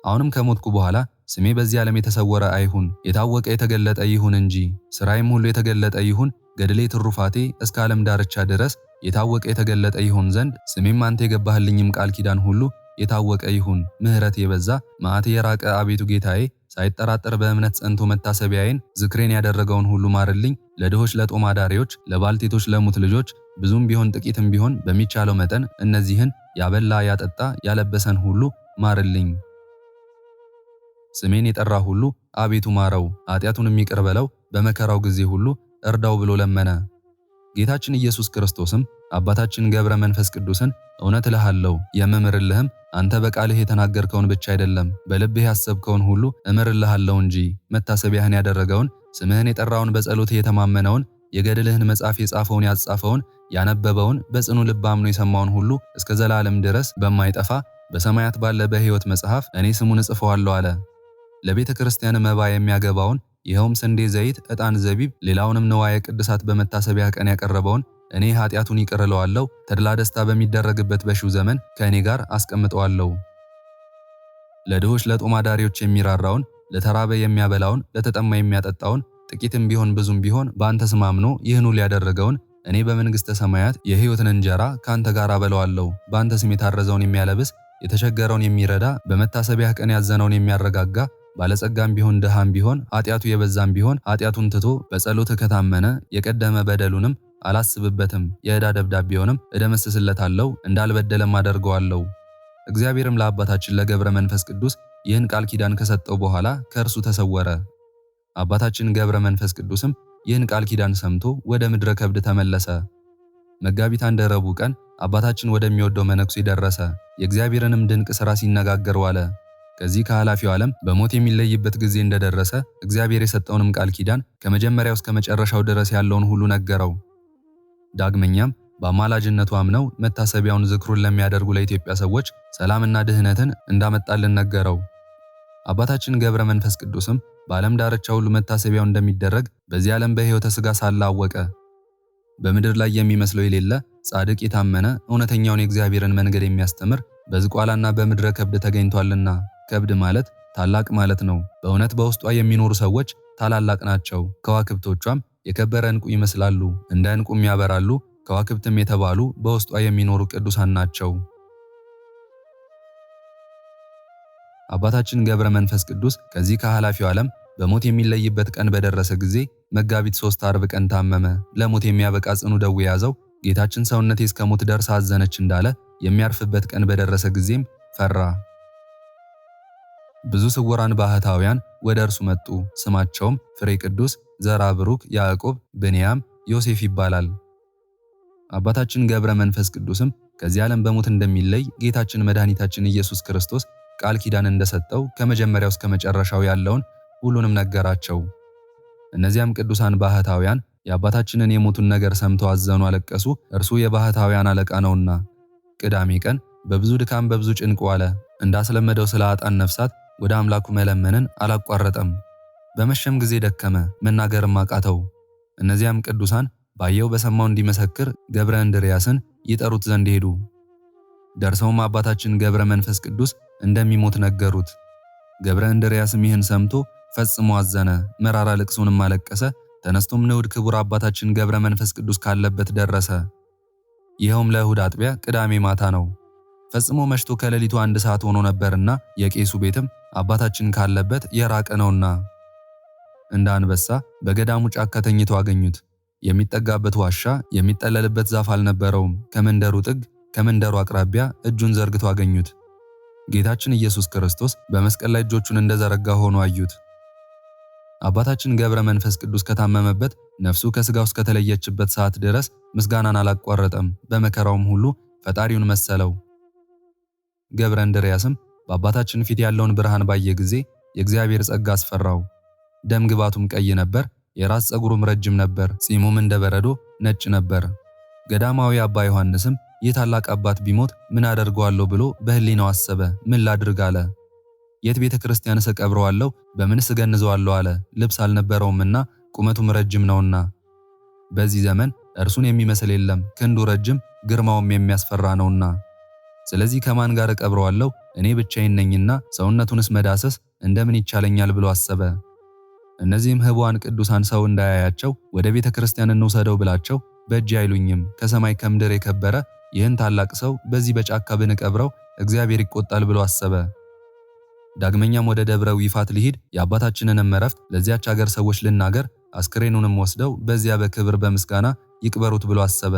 አሁንም ከሞትኩ በኋላ ስሜ በዚህ ዓለም የተሰወረ አይሁን፣ የታወቀ የተገለጠ ይሁን እንጂ። ሥራዬም ሁሉ የተገለጠ ይሁን፣ ገድሌ ትሩፋቴ እስከ ዓለም ዳርቻ ድረስ የታወቀ የተገለጠ ይሁን ዘንድ ስሜም አንተ የገባህልኝም ቃል ኪዳን ሁሉ የታወቀ ይሁን። ምሕረት የበዛ መዓት የራቀ አቤቱ ጌታዬ፣ ሳይጠራጠር በእምነት ጸንቶ መታሰቢያዬን ዝክሬን ያደረገውን ሁሉ ማርልኝ። ለድሆች፣ ለጦም አዳሪዎች፣ ለባልቴቶች፣ ለሙት ልጆች ብዙም ቢሆን ጥቂትም ቢሆን በሚቻለው መጠን እነዚህን ያበላ ያጠጣ ያለበሰን ሁሉ ማርልኝ። ስሜን የጠራ ሁሉ አቤቱ ማረው፣ ኃጢአቱንም ይቅር በለው፣ በመከራው ጊዜ ሁሉ እርዳው ብሎ ለመነ። ጌታችን ኢየሱስ ክርስቶስም አባታችን ገብረ መንፈስ ቅዱስን እውነት እልሃለሁ የምምርልህም አንተ በቃልህ የተናገርከውን ብቻ አይደለም፣ በልብህ ያሰብከውን ሁሉ እምርልሃለሁ እንጂ። መታሰቢያህን ያደረገውን ስምህን የጠራውን በጸሎት የተማመነውን የገድልህን መጽሐፍ የጻፈውን ያጻፈውን ያነበበውን በጽኑ ልብ አምኖ የሰማውን ሁሉ እስከ ዘላለም ድረስ በማይጠፋ በሰማያት ባለ በሕይወት መጽሐፍ እኔ ስሙን እጽፈዋለሁ አለ። ለቤተ ክርስቲያን መባ የሚያገባውን ይኸውም ስንዴ፣ ዘይት፣ ዕጣን፣ ዘቢብ ሌላውንም ንዋየ ቅድሳት በመታሰቢያ ቀን ያቀረበውን እኔ ኃጢአቱን ይቅር እለዋለሁ፣ ተድላ ደስታ በሚደረግበት በሺው ዘመን ከእኔ ጋር አስቀምጠዋለሁ። ለድሆች ለጦም አዳሪዎች የሚራራውን፣ ለተራበ የሚያበላውን፣ ለተጠማ የሚያጠጣውን፣ ጥቂትም ቢሆን ብዙም ቢሆን በአንተ ስም አምኖ ይህን ሁሉ ያደረገውን እኔ በመንግሥተ ሰማያት የሕይወትን እንጀራ ከአንተ ጋር አበለዋለሁ። በአንተ ስም የታረዘውን የሚያለብስ፣ የተቸገረውን የሚረዳ፣ በመታሰቢያህ ቀን ያዘነውን የሚያረጋጋ፣ ባለጸጋም ቢሆን ድሃም ቢሆን ኃጢአቱ የበዛም ቢሆን ኃጢአቱን ትቶ በጸሎት ከታመነ የቀደመ በደሉንም አላስብበትም፣ የዕዳ ደብዳቤውንም እደመስስለታለሁ፣ እንዳልበደለም አደርገዋለሁ። እግዚአብሔርም ለአባታችን ለገብረ መንፈስ ቅዱስ ይህን ቃል ኪዳን ከሰጠው በኋላ ከእርሱ ተሰወረ። አባታችን ገብረ መንፈስ ቅዱስም ይህን ቃል ኪዳን ሰምቶ ወደ ምድረ ከብድ ተመለሰ። መጋቢት አንድ ረቡዕ ቀን አባታችን ወደሚወደው መነኩሴ ደረሰ። የእግዚአብሔርንም ድንቅ ሥራ ሲነጋገር ዋለ። ከዚህ ከኃላፊው ዓለም በሞት የሚለይበት ጊዜ እንደደረሰ እግዚአብሔር የሰጠውንም ቃል ኪዳን ከመጀመሪያው እስከ መጨረሻው ድረስ ያለውን ሁሉ ነገረው። ዳግመኛም በአማላጅነቱ አምነው መታሰቢያውን ዝክሩን ለሚያደርጉ ለኢትዮጵያ ሰዎች ሰላምና ድህነትን እንዳመጣልን ነገረው። አባታችን ገብረ መንፈስ ቅዱስም በዓለም ዳርቻ ሁሉ መታሰቢያው እንደሚደረግ በዚህ ዓለም በሕይወተ ሥጋ ሳለ አወቀ። በምድር ላይ የሚመስለው የሌለ ጻድቅ የታመነ እውነተኛውን የእግዚአብሔርን መንገድ የሚያስተምር በዝቋላና በምድረ ከብድ ተገኝቷልና። ከብድ ማለት ታላቅ ማለት ነው። በእውነት በውስጧ የሚኖሩ ሰዎች ታላላቅ ናቸው። ከዋክብቶቿም የከበረ ዕንቁ ይመስላሉ፣ እንደ ዕንቁም ያበራሉ። ከዋክብትም የተባሉ በውስጧ የሚኖሩ ቅዱሳን ናቸው። አባታችን ገብረ መንፈስ ቅዱስ ከዚህ ከኃላፊው ዓለም በሞት የሚለይበት ቀን በደረሰ ጊዜ መጋቢት 3 ዓርብ ቀን ታመመ። ለሞት የሚያበቃ ጽኑ ደዌ ያዘው። ጌታችን ሰውነቴ እስከ ሞት ደርሳ አዘነች እንዳለ የሚያርፍበት ቀን በደረሰ ጊዜም ፈራ። ብዙ ስውራን ባህታውያን ወደ እርሱ መጡ። ስማቸውም ፍሬ ቅዱስ፣ ዘራ ብሩክ፣ ያዕቆብ፣ ብንያም፣ ዮሴፍ ይባላል። አባታችን ገብረ መንፈስ ቅዱስም ከዚህ ዓለም በሞት እንደሚለይ ጌታችን መድኃኒታችን ኢየሱስ ክርስቶስ ቃል ኪዳን እንደሰጠው ከመጀመሪያው እስከ መጨረሻው ያለውን ሁሉንም ነገራቸው። እነዚያም ቅዱሳን ባህታውያን የአባታችንን የሞቱን ነገር ሰምተው አዘኑ፣ አለቀሱ። እርሱ የባህታውያን አለቃ ነውና። ቅዳሜ ቀን በብዙ ድካም በብዙ ጭንቅ ዋለ። እንዳስለመደው ስለ አጣን ነፍሳት ወደ አምላኩ መለመንን አላቋረጠም። በመሸም ጊዜ ደከመ፣ መናገርም አቃተው። እነዚያም ቅዱሳን ባየው በሰማው እንዲመሰክር ገብረ እንድርያስን ይጠሩት ዘንድ ሄዱ። ደርሰውም አባታችን ገብረ መንፈስ ቅዱስ እንደሚሞት ነገሩት። ገብረ እንድርያስም ይህን ሰምቶ ፈጽሞ አዘነ፣ መራራ ልቅሶንም አለቀሰ። ተነስቶም ንዑድ ክቡር አባታችን ገብረ መንፈስ ቅዱስ ካለበት ደረሰ። ይኸውም ለእሁድ አጥቢያ ቅዳሜ ማታ ነው። ፈጽሞ መሽቶ ከሌሊቱ 1 ሰዓት ሆኖ ነበርና የቄሱ ቤትም አባታችን ካለበት የራቀ ነውና እንደ አንበሳ በገዳሙ ጫካ ተኝቶ አገኙት። የሚጠጋበት ዋሻ የሚጠለልበት ዛፍ አልነበረውም። ከመንደሩ ጥግ ከመንደሩ አቅራቢያ እጁን ዘርግቶ አገኙት። ጌታችን ኢየሱስ ክርስቶስ በመስቀል ላይ እጆቹን እንደዘረጋ ሆኖ አዩት። አባታችን ገብረ መንፈስ ቅዱስ ከታመመበት ነፍሱ ከሥጋው እስከተለየችበት ሰዓት ድረስ ምስጋናን አላቋረጠም። በመከራውም ሁሉ ፈጣሪውን መሰለው። ገብረ እንድርያስም በአባታችን ፊት ያለውን ብርሃን ባየ ጊዜ የእግዚአብሔር ጸጋ አስፈራው። ደም ግባቱም ቀይ ነበር፣ የራስ ፀጉሩም ረጅም ነበር፣ ጺሙም እንደ በረዶ ነጭ ነበር። ገዳማዊ አባ ዮሐንስም ይህ ታላቅ አባት ቢሞት ምን አደርገዋለሁ ብሎ በሕሊናው አሰበ። ምን ላድርግ አለ። የት ቤተ ክርስቲያንስ እቀብረዋለሁ? በምንስ እገንዘዋለሁ አለ። ልብስ አልነበረውምና ቁመቱም ረጅም ነውና። በዚህ ዘመን እርሱን የሚመስል የለም፣ ክንዱ ረጅም ግርማውም የሚያስፈራ ነውና። ስለዚህ ከማን ጋር እቀብረዋለሁ? እኔ ብቻዬን ነኝና ሰውነቱንስ መዳሰስ እንደምን ይቻለኛል ብሎ አሰበ። እነዚህም ሕቡዓን ቅዱሳን ሰው እንዳያያቸው ወደ ቤተ ክርስቲያን እንውሰደው ብላቸው በእጅ አይሉኝም፣ ከሰማይ ከምድር የከበረ ይህን ታላቅ ሰው በዚህ በጫካ ብንቀብረው እግዚአብሔር ይቆጣል ብሎ አሰበ። ዳግመኛም ወደ ደብረ ዊፋት ልሂድ፣ የአባታችንንም ዕረፍት ለዚያች ሀገር ሰዎች ልናገር፣ አስክሬኑንም ወስደው በዚያ በክብር በምስጋና ይቅበሩት ብሎ አሰበ።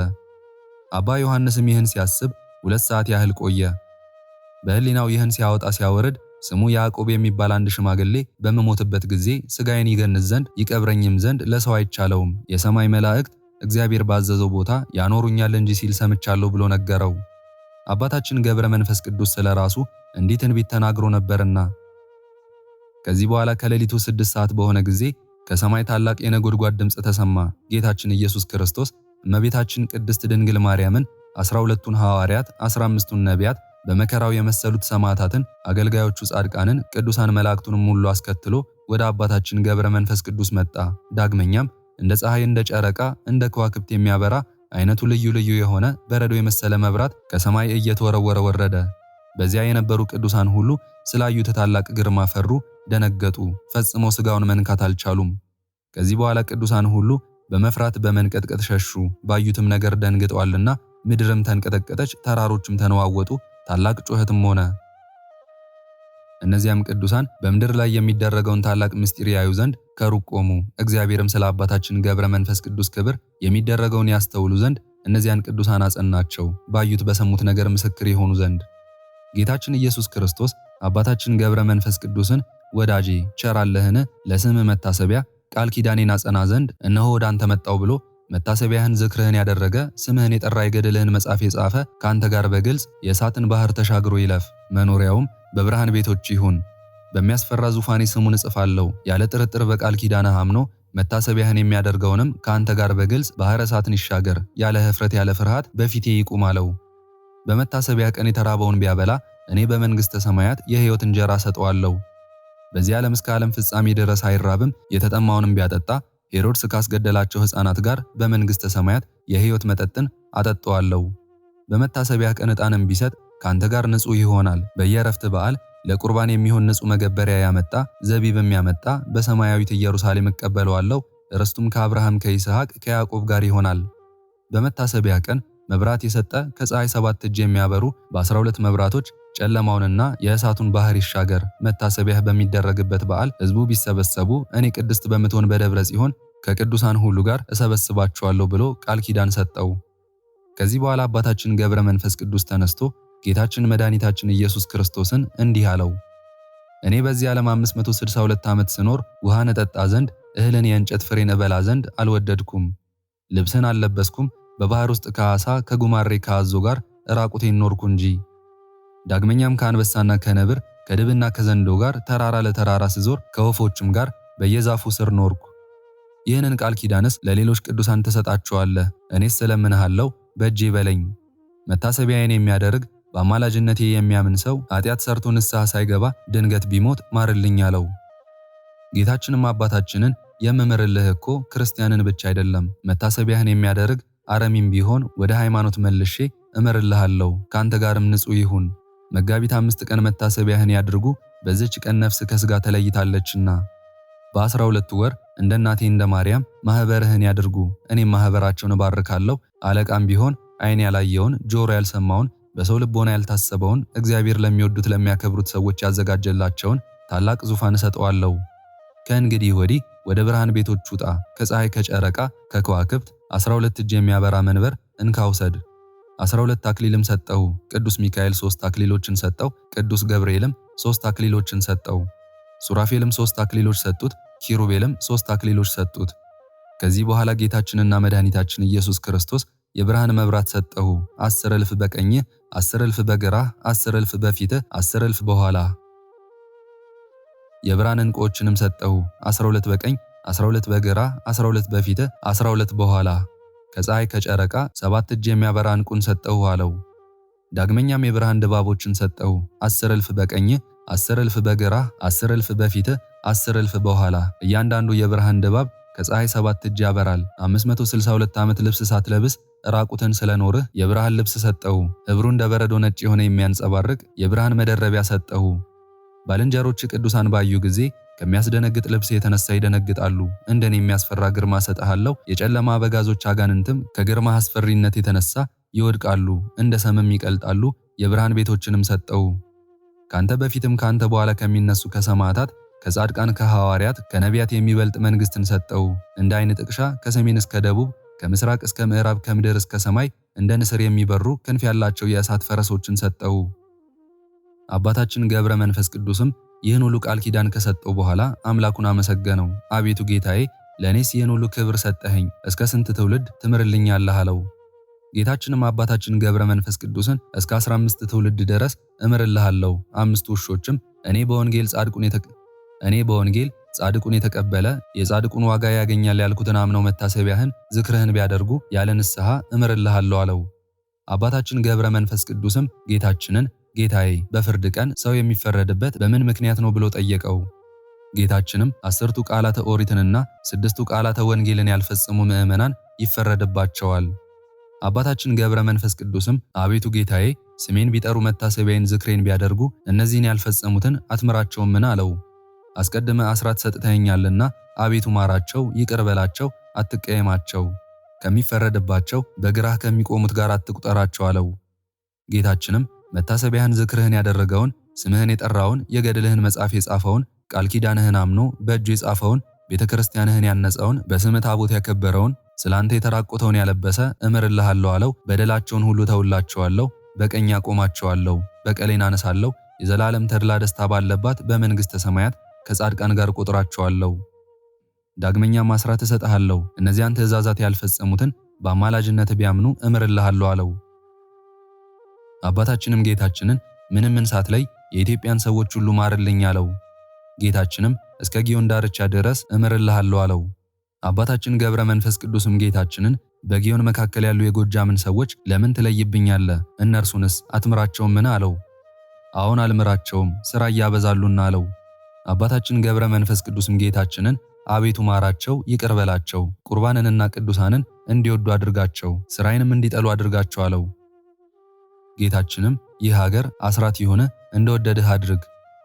አባ ዮሐንስም ይህን ሲያስብ 2 ሰዓት ያህል ቆየ። በሕሊናው ይህን ሲያወጣ ሲያወርድ ስሙ ያዕቆብ የሚባል አንድ ሽማግሌ በምሞትበት ጊዜ ሥጋዬን ይገንዝ ዘንድ ይቀብረኝም ዘንድ ለሰው አይቻለውም፣ የሰማይ መላእክት እግዚአብሔር ባዘዘው ቦታ ያኖሩኛል እንጂ ሲል ሰምቻለሁ ብሎ ነገረው። አባታችን ገብረ መንፈስ ቅዱስ ስለ ራሱ እንዲህ ትንቢት ተናግሮ ነበርና። ከዚህ በኋላ ከሌሊቱ 6 ሰዓት በሆነ ጊዜ ከሰማይ ታላቅ የነጎድጓድ ድምፅ ተሰማ። ጌታችን ኢየሱስ ክርስቶስ እመቤታችን ቅድስት ድንግል ማርያምን፣ 12ቱን ሐዋርያት፣ 15ቱን ነቢያት፣ በመከራው የመሰሉት ሰማዕታትን፣ አገልጋዮቹ ጻድቃንን፣ ቅዱሳን መላእክቱንም ሁሉ አስከትሎ ወደ አባታችን ገብረ መንፈስ ቅዱስ መጣ። ዳግመኛም እንደ ፀሐይ፣ እንደ ጨረቃ፣ እንደ ከዋክብት የሚያበራ አይነቱ ልዩ ልዩ የሆነ በረዶ የመሰለ መብራት ከሰማይ እየተወረወረ ወረደ። በዚያ የነበሩ ቅዱሳን ሁሉ ስላዩት ታላቅ ግርማ ፈሩ፣ ደነገጡ፣ ፈጽመው ሥጋውን መንካት አልቻሉም። ከዚህ በኋላ ቅዱሳን ሁሉ በመፍራት በመንቀጥቀጥ ሸሹ። ባዩትም ነገር ደንግጠዋልና ምድርም ተንቀጠቀጠች፣ ተራሮችም ተነዋወጡ፣ ታላቅ ጩኸትም ሆነ። እነዚያም ቅዱሳን በምድር ላይ የሚደረገውን ታላቅ ምስጢር ያዩ ዘንድ ከሩቅ ቆሙ። እግዚአብሔርም ስለ አባታችን ገብረ መንፈስ ቅዱስ ክብር የሚደረገውን ያስተውሉ ዘንድ እነዚያን ቅዱሳን አጸናቸው፣ ባዩት በሰሙት ነገር ምስክር የሆኑ ዘንድ። ጌታችን ኢየሱስ ክርስቶስ አባታችን ገብረ መንፈስ ቅዱስን ወዳጄ ቸር አለህን? ለስምህ መታሰቢያ ቃል ኪዳኔን አጸና ዘንድ እነሆ ወደ አንተ መጣው ብሎ መታሰቢያህን ዝክርህን ያደረገ ስምህን የጠራ የገድልህን መጽሐፍ የጻፈ ከአንተ ጋር በግልጽ የእሳትን ባህር ተሻግሮ ይለፍ፣ መኖሪያውም በብርሃን ቤቶች ይሁን። በሚያስፈራ ዙፋኔ ስሙን እጽፋለሁ። ያለ ጥርጥር በቃል ኪዳንህ አምኖ መታሰቢያህን የሚያደርገውንም ከአንተ ጋር በግልጽ ባሕረ እሳትን ይሻገር፣ ያለ ኅፍረት ያለ ፍርሃት በፊቴ ይቁም አለው። በመታሰቢያ ቀን የተራበውን ቢያበላ እኔ በመንግሥተ ሰማያት የሕይወት እንጀራ ሰጠዋለሁ። በዚህ ዓለም እስከ ዓለም ፍጻሜ ድረስ አይራብም። የተጠማውንም ቢያጠጣ ሄሮድስ ካስገደላቸው ሕፃናት ጋር በመንግሥተ ሰማያት የሕይወት መጠጥን አጠጣዋለሁ። በመታሰቢያ ቀን ዕጣንም ቢሰጥ ካንተ ጋር ንጹሕ ይሆናል። በየዕረፍት በዓል ለቁርባን የሚሆን ንጹሕ መገበሪያ ያመጣ ዘቢብም ያመጣ በሰማያዊት ኢየሩሳሌም እቀበለዋለሁ። ርስቱም ከአብርሃም ከይስሐቅ ከያዕቆብ ጋር ይሆናል። በመታሰቢያ ቀን መብራት የሰጠ ከፀሐይ 7 እጅ የሚያበሩ በ12 መብራቶች ጨለማውንና የእሳቱን ባህር ይሻገር። መታሰቢያህ በሚደረግበት በዓል ሕዝቡ ቢሰበሰቡ እኔ ቅድስት በምትሆን በደብረ ጽዮን ከቅዱሳን ሁሉ ጋር እሰበስባቸዋለሁ ብሎ ቃል ኪዳን ሰጠው። ከዚህ በኋላ አባታችን ገብረ መንፈስ ቅዱስ ተነስቶ ጌታችን መድኃኒታችን ኢየሱስ ክርስቶስን እንዲህ አለው። እኔ በዚህ ዓለም 562 ዓመት ስኖር ውሃን እጠጣ ዘንድ እህልን የእንጨት ፍሬን እበላ ዘንድ አልወደድኩም። ልብስን አልለበስኩም። በባህር ውስጥ ከዓሣ ከጉማሬ ከአዞ ጋር ራቁቴን ኖርኩ እንጂ። ዳግመኛም ከአንበሳና ከነብር ከድብና ከዘንዶ ጋር ተራራ ለተራራ ስዞር ከወፎችም ጋር በየዛፉ ስር ኖርኩ። ይህንን ቃል ኪዳንስ ለሌሎች ቅዱሳን ትሰጣቸዋለህ። እኔስ እለምንሃለሁ፣ በእጄ በለኝ። መታሰቢያዬን የሚያደርግ በአማላጅነቴ የሚያምን ሰው ኃጢአት ሰርቶ ንስሐ ሳይገባ ድንገት ቢሞት ማርልኝ አለው። ጌታችንም አባታችንን የምምርልህ እኮ ክርስቲያንን ብቻ አይደለም፣ መታሰቢያህን የሚያደርግ አረሚም ቢሆን ወደ ሃይማኖት መልሼ እምርልሃለሁ፣ ካንተ ጋርም ንጹሕ ይሁን። መጋቢት 5 ቀን መታሰቢያህን ያድርጉ፣ በዚች ቀን ነፍስ ከሥጋ ተለይታለችና። በ12 ወር እንደ እናቴ እንደ ማርያም ማኅበርህን ያድርጉ፣ እኔም ማኅበራቸውን እባርካለሁ። አለቃም ቢሆን ዓይን ያላየውን ጆሮ ያልሰማውን በሰው ልቦና ያልታሰበውን እግዚአብሔር ለሚወዱት ለሚያከብሩት ሰዎች ያዘጋጀላቸውን ታላቅ ዙፋን እሰጠዋለሁ። ከእንግዲህ ወዲህ ወደ ብርሃን ቤቶች ውጣ፣ ከፀሐይ ከጨረቃ ከከዋክብት 12 እጅ የሚያበራ መንበር እንካ ውሰድ። 12 አክሊልም ሰጠው። ቅዱስ ሚካኤል 3 አክሊሎችን ሰጠው። ቅዱስ ገብርኤልም 3 አክሊሎችን ሰጠው። ሱራፌልም 3 አክሊሎች ሰጡት። ኪሩቤልም 3 አክሊሎች ሰጡት። ከዚህ በኋላ ጌታችንና መድኃኒታችን ኢየሱስ ክርስቶስ የብርሃን መብራት ሰጠሁ። 10,000 በቀኝህ፣ 10,000 በግራህ፣ 10,000 በፊትህ፣ 10,000 በኋላ። የብርሃን ዕንቁዎችንም ሰጠሁ። 12 በቀኝ፣ 12 በግራ፣ 12 በፊትህ፣ 12 በኋላ። ከፀሐይ ከጨረቃ 7 እጅ የሚያበራ ዕንቁን ሰጠሁ አለው። ዳግመኛም የብርሃን ድባቦችን ሰጠሁ። 10,000 በቀኝህ፣ 10,000 በግራ፣ 10,000 በፊትህ፣ 10,000 በኋላ። እያንዳንዱ የብርሃን ድባብ ከፀሐይ 7 እጅ ያበራል። 562 ዓመት ልብስ ሳትለብስ ራቁትን ስለኖርህ የብርሃን ልብስ ሰጠሁ። ኅብሩ እንደ በረዶ ነጭ የሆነ የሚያንጸባርቅ የብርሃን መደረቢያ ሰጠሁ። ባልንጀሮች ቅዱሳን ባዩ ጊዜ ከሚያስደነግጥ ልብስ የተነሳ ይደነግጣሉ። እንደኔ የሚያስፈራ ግርማ ሰጠሃለሁ። የጨለማ አበጋዞች አጋንንትም ከግርማ አስፈሪነት የተነሳ ይወድቃሉ፣ እንደ ሰምም ይቀልጣሉ። የብርሃን ቤቶችንም ሰጠው። ካንተ በፊትም ካንተ በኋላ ከሚነሱ ከሰማዕታት ከጻድቃን ከሐዋርያት ከነቢያት የሚበልጥ መንግሥትን ሰጠው። እንደ ዓይን ጥቅሻ ከሰሜን እስከ ደቡብ ከምስራቅ እስከ ምዕራብ ከምድር እስከ ሰማይ እንደ ንስር የሚበሩ ክንፍ ያላቸው የእሳት ፈረሶችን ሰጠው። አባታችን ገብረ መንፈስ ቅዱስም ይህን ሁሉ ቃል ኪዳን ከሰጠው በኋላ አምላኩን አመሰገነው። አቤቱ ጌታዬ፣ ለእኔስ ይህን ሁሉ ክብር ሰጠኸኝ፣ እስከ ስንት ትውልድ ትምርልኛለህ አለው። ጌታችንም አባታችን ገብረ መንፈስ ቅዱስን እስከ 15 ትውልድ ድረስ እምርልሃለሁ። 5 ውሾችም እኔ በወንጌል ጻድቁን የተቀበለ የጻድቁን ዋጋ ያገኛል ያልኩትን አምነው መታሰቢያህን ዝክርህን ቢያደርጉ ያለ ንስሐ እምርልሃለሁ አለው። አባታችን ገብረ መንፈስ ቅዱስም ጌታችንን ጌታዬ፣ በፍርድ ቀን ሰው የሚፈረድበት በምን ምክንያት ነው ብሎ ጠየቀው። ጌታችንም 10ቱ ቃላተ ኦሪትንና 6ቱ ቃላተ ወንጌልን ያልፈጸሙ ምዕመናን ይፈረድባቸዋል። አባታችን ገብረ መንፈስ ቅዱስም አቤቱ ጌታዬ፣ ስሜን ቢጠሩ መታሰቢያዬን ዝክሬን ቢያደርጉ እነዚህን ያልፈጸሙትን አትምራቸውምን አለው። አስቀድመ አስራት ሰጥተኸኛልና አቤቱ ማራቸው፣ ይቅር በላቸው፣ አትቀየማቸው፣ ከሚፈረድባቸው በግራህ ከሚቆሙት ጋር አትቁጠራቸው አለው። ጌታችንም መታሰቢያህን ዝክርህን ያደረገውን ስምህን የጠራውን የገድልህን መጽሐፍ የጻፈውን ቃል ኪዳንህን አምኖ በእጁ የጻፈውን ቤተ ክርስቲያንህን ያነጸውን በስምህ ታቦት ያከበረውን ስላንተ የተራቆተውን ያለበሰ እምርልሃለሁ አለው። በደላቸውን ሁሉ ተውላቸዋለሁ፣ በቀኝ አቆማቸዋለሁ፣ በቀሌን አነሳለሁ። የዘላለም ተድላ ደስታ ባለባት በመንግሥተ ሰማያት ከጻድቃን ጋር ቆጥራቸዋለሁ። ዳግመኛም አስራት እሰጥሃለሁ። እነዚያን ትእዛዛት ያልፈጸሙትን በአማላጅነት ቢያምኑ እምርልሃለሁ አለው። አባታችንም ጌታችንን ምንም እንሳት ላይ የኢትዮጵያን ሰዎች ሁሉ ማርልኝ አለው። ጌታችንም እስከ ጊዮን ዳርቻ ድረስ እምርልሃለሁ አለው። አባታችን ገብረ መንፈስ ቅዱስም ጌታችንን በጊዮን መካከል ያሉ የጎጃምን ሰዎች ለምን ትለይብኛለህ? እነርሱንስ አትምራቸውምን? አለው። አዎን አልምራቸውም፣ ሥራ እያበዛሉና አለው። አባታችን ገብረ መንፈስ ቅዱስም ጌታችንን አቤቱ ማራቸው፣ ይቅር በላቸው፣ ቁርባንንና ቅዱሳንን እንዲወዱ አድርጋቸው፣ ሥራዬንም እንዲጠሉ አድርጋቸው አለው። ጌታችንም ይህ ሀገር አስራት ይሁን፣ እንደወደድህ አድርግ፣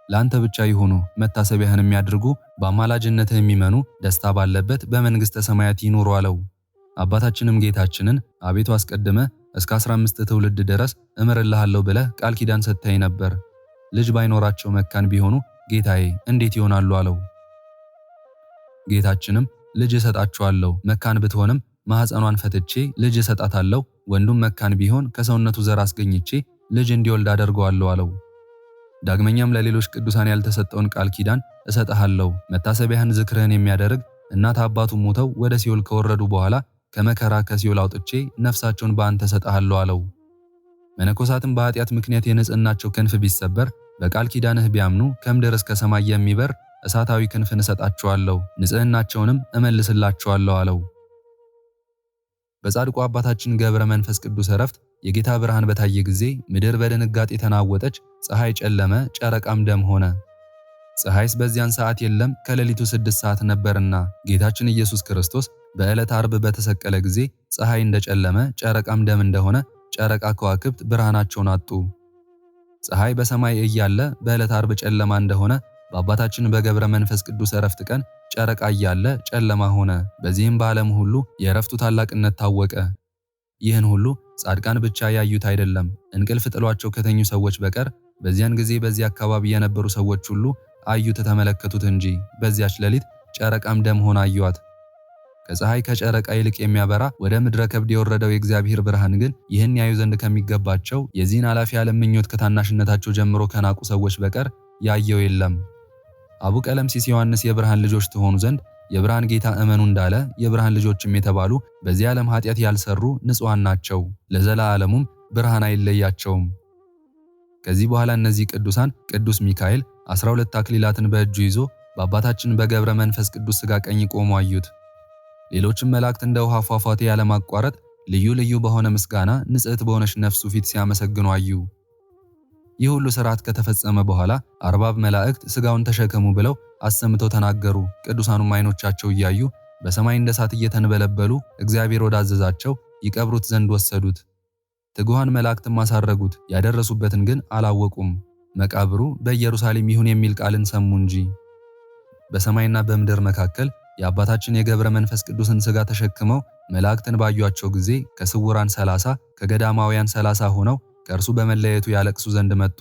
ለአንተ ብቻ ይሁኑ፣ መታሰቢያህን የሚያድርጉ በአማላጅነትህ የሚመኑ ደስታ ባለበት በመንግሥተ ሰማያት ይኑሩ አለው። አባታችንም ጌታችንን አቤቱ አስቀድመ እስከ 15 ትውልድ ድረስ እምርልሃለሁ ብለህ ቃል ኪዳን ሰጥተኸኝ ነበር። ልጅ ባይኖራቸው መካን ቢሆኑ ጌታዬ እንዴት ይሆናሉ አለው። ጌታችንም ልጅ እሰጣቸዋለሁ፣ መካን ብትሆንም ማኅፀኗን ፈትቼ ልጅ እሰጣታለሁ፣ ወንዱም መካን ቢሆን ከሰውነቱ ዘር አስገኝቼ ልጅ እንዲወልድ አደርገዋለሁ አለው። ዳግመኛም ለሌሎች ቅዱሳን ያልተሰጠውን ቃል ኪዳን እሰጥሃለሁ፣ መታሰቢያህን ዝክርህን የሚያደርግ እናት አባቱ ሞተው ወደ ሲኦል ከወረዱ በኋላ ከመከራ ከሲኦል አውጥቼ ነፍሳቸውን በአንተ እሰጥሃለሁ አለው። መነኮሳትም በኃጢአት ምክንያት የንጽሕናቸው ክንፍ ቢሰበር በቃል ኪዳንህ ቢያምኑ ከምድር እስከ ሰማይ የሚበር እሳታዊ ክንፍን እሰጣቸዋለሁ፣ ንጽሕናቸውንም እመልስላቸዋለሁ አለው። በጻድቁ አባታችን ገብረ መንፈስ ቅዱስ ዕረፍት የጌታ ብርሃን በታየ ጊዜ ምድር በድንጋጤ ተናወጠች፣ ፀሐይ ጨለመ፣ ጨረቃም ደም ሆነ። ፀሐይስ በዚያን ሰዓት የለም፣ ከሌሊቱ 6 ሰዓት ነበርና። ጌታችን ኢየሱስ ክርስቶስ በዕለተ ዓርብ በተሰቀለ ጊዜ ፀሐይ እንደጨለመ፣ ጨረቃም ደም እንደሆነ ጨረቃ ከዋክብት ብርሃናቸውን አጡ። ፀሐይ በሰማይ እያለ በዕለተ ዓርብ ጨለማ እንደሆነ በአባታችን በገብረ መንፈስ ቅዱስ ዕረፍት ቀን ጨረቃ እያለ ጨለማ ሆነ። በዚህም በዓለም ሁሉ የዕረፍቱ ታላቅነት ታወቀ። ይህን ሁሉ ጻድቃን ብቻ ያዩት አይደለም፣ እንቅልፍ ጥሏቸው ከተኙ ሰዎች በቀር በዚያን ጊዜ በዚያ አካባቢ የነበሩ ሰዎች ሁሉ አዩት ተመለከቱት እንጂ። በዚያች ሌሊት ጨረቃም ደም ሆና አዩአት። ከፀሐይ ከጨረቃ ይልቅ የሚያበራ ወደ ምድረ ከብድ የወረደው የእግዚአብሔር ብርሃን ግን ይህን ያዩ ዘንድ ከሚገባቸው የዚህን ኃላፊ ዓለም ምኞት ከታናሽነታቸው ጀምሮ ከናቁ ሰዎች በቀር ያየው የለም። አቡ ቀለምሲስ ዮሐንስ የብርሃን ልጆች ትሆኑ ዘንድ የብርሃን ጌታ እመኑ እንዳለ የብርሃን ልጆችም የተባሉ በዚህ ዓለም ኃጢአት ያልሰሩ ንጹሐን ናቸው፣ ለዘላለሙም ብርሃን አይለያቸውም። ከዚህ በኋላ እነዚህ ቅዱሳን ቅዱስ ሚካኤል 12 አክሊላትን በእጁ ይዞ በአባታችን በገብረ መንፈስ ቅዱስ ሥጋ ቀኝ ቆሞ አዩት። ሌሎችም መላእክት እንደ ውሃ ፏፏቴ ያለማቋረጥ ልዩ ልዩ በሆነ ምስጋና ንጽሕት በሆነች ነፍሱ ፊት ሲያመሰግኑ አዩ። ይህ ሁሉ ሥርዓት ከተፈጸመ በኋላ አርባብ መላእክት ሥጋውን ተሸከሙ ብለው አሰምተው ተናገሩ። ቅዱሳኑም ዓይኖቻቸው እያዩ በሰማይ እንደ እሳት እየተንበለበሉ እግዚአብሔር ወዳዘዛቸው ይቀብሩት ዘንድ ወሰዱት። ትጉሃን መላእክትም አሳረጉት፣ ያደረሱበትን ግን አላወቁም። መቃብሩ በኢየሩሳሌም ይሁን የሚል ቃልን ሰሙ እንጂ። በሰማይና በምድር መካከል የአባታችን የገብረ መንፈስ ቅዱስን ሥጋ ተሸክመው መላእክትን ባዩአቸው ጊዜ ከስውራን 30 ከገዳማውያን 30 ሆነው ከእርሱ በመለየቱ ያለቅሱ ዘንድ መጡ።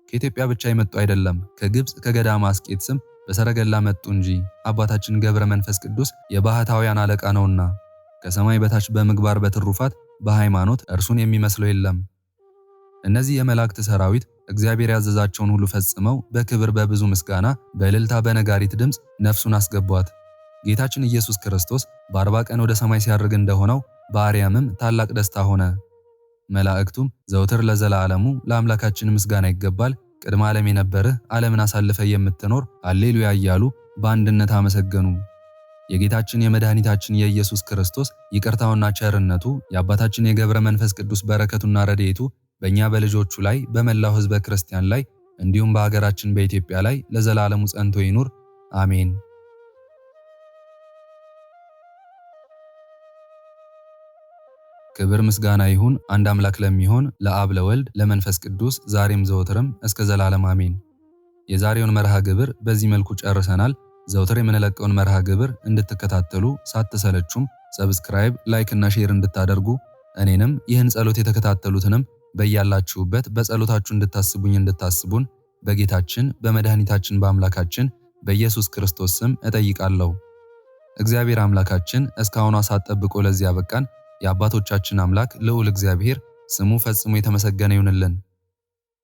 ከኢትዮጵያ ብቻ የመጡ አይደለም፣ ከግብፅ ከገዳማ አስቄጥስም በሰረገላ መጡ እንጂ። አባታችን ገብረ መንፈስ ቅዱስ የባህታውያን አለቃ ነውና ከሰማይ በታች በምግባር በትሩፋት በሃይማኖት እርሱን የሚመስለው የለም። እነዚህ የመላእክት ሰራዊት እግዚአብሔር ያዘዛቸውን ሁሉ ፈጽመው በክብር በብዙ ምስጋና በእልልታ በነጋሪት ድምፅ ነፍሱን አስገቧት። ጌታችን ኢየሱስ ክርስቶስ በ40 ቀን ወደ ሰማይ ሲያርግ እንደሆነው በአርያምም ታላቅ ደስታ ሆነ። መላእክቱም ዘውትር ለዘላለሙ ለአምላካችን ምስጋና ይገባል፣ ቅድመ ዓለም የነበርህ ዓለምን አሳልፈ የምትኖር ሃሌሉያ እያሉ በአንድነት አመሰገኑ። የጌታችን የመድኃኒታችን የኢየሱስ ክርስቶስ ይቅርታውና ቸርነቱ የአባታችን የገብረ መንፈስ ቅዱስ በረከቱና ረድኤቱ በእኛ በልጆቹ ላይ በመላው ሕዝበ ክርስቲያን ላይ እንዲሁም በሀገራችን በኢትዮጵያ ላይ ለዘላለሙ ጸንቶ ይኑር፣ አሜን። ክብር ምስጋና ይሁን አንድ አምላክ ለሚሆን ለአብ ለወልድ ለመንፈስ ቅዱስ ዛሬም ዘወትርም እስከ ዘላለም አሜን። የዛሬውን መርሃ ግብር በዚህ መልኩ ጨርሰናል። ዘወትር የምንለቀውን መርሃ ግብር እንድትከታተሉ ሳትሰለቹም ሰብስክራይብ፣ ላይክ እና ሼር እንድታደርጉ እኔንም ይህን ጸሎት የተከታተሉትንም በያላችሁበት በጸሎታችሁ እንድታስቡን በጌታችን በመድኃኒታችን በአምላካችን በኢየሱስ ክርስቶስ ስም እጠይቃለሁ። እግዚአብሔር አምላካችን እስካሁኗ ሰዓት ጠብቆ ለዚህ ያበቃን የአባቶቻችን አምላክ ልዑል እግዚአብሔር ስሙ ፈጽሞ የተመሰገነ ይሁንልን።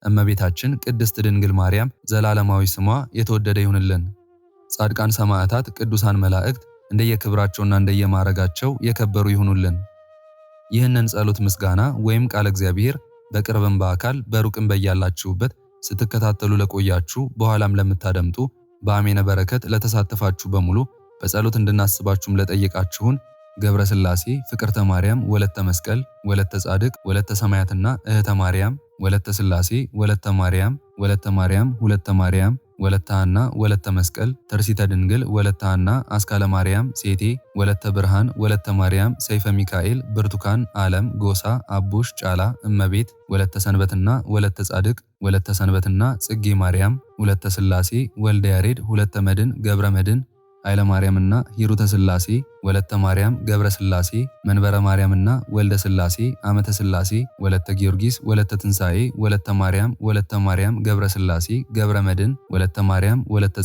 እመቤታችን ቅድስት ድንግል ማርያም ዘላለማዊ ስሟ የተወደደ ይሁንልን። ጻድቃን ሰማዕታት፣ ቅዱሳን መላእክት እንደየክብራቸውና እንደየማዕረጋቸው የከበሩ ይሁኑልን። ይህንን ጸሎት ምስጋና ወይም ቃል እግዚአብሔር በቅርብም በአካል በሩቅም በያላችሁበት ስትከታተሉ ለቆያችሁ በኋላም ለምታደምጡ በአሜነ በረከት ለተሳተፋችሁ በሙሉ በጸሎት እንድናስባችሁም ለጠየቃችሁን ገብረ ሥላሴ፣ ፍቅርተ ማርያም፣ ወለተ መስቀል፣ ወለተ ጻድቅ፣ ወለተ ሰማያትና እህተ ማርያም፣ ወለተ ሥላሴ፣ ወለተ ማርያም፣ ወለተ ማርያም፣ ሁለተ ማርያም፣ ወለተ ሐና፣ ወለተ መስቀል፣ ተርሲተ ድንግል፣ ወለተ ሐና፣ አስካለ ማርያም፣ ሴቴ፣ ወለተ ብርሃን፣ ወለተ ማርያም፣ ሰይፈ ሚካኤል፣ ብርቱካን፣ ዓለም፣ ጎሳ፣ አቡሽ፣ ጫላ፣ እመቤት፣ ወለተ ሰንበትና ወለተ ጻድቅ፣ ወለተ ሰንበትና ጽጌ ማርያም፣ ሁለተ ሥላሴ፣ ወልደ ያሬድ፣ ሁለተ መድን፣ ገብረ መድን፣ ኃይለ ማርያምና ሂሩተ ሥላሴ፣ ወለተ ማርያም፣ ገብረ ሥላሴ፣ መንበረ ማርያምና ወልደ ሥላሴ፣ አመተ ሥላሴ፣ ወለተ ጊዮርጊስ፣ ወለተ ትንሣኤ፣ ወለተ ማርያም፣ ገብረ ሥላሴ፣ ገብረ መድን፣ ወለተ ማርያም፣ ወለተ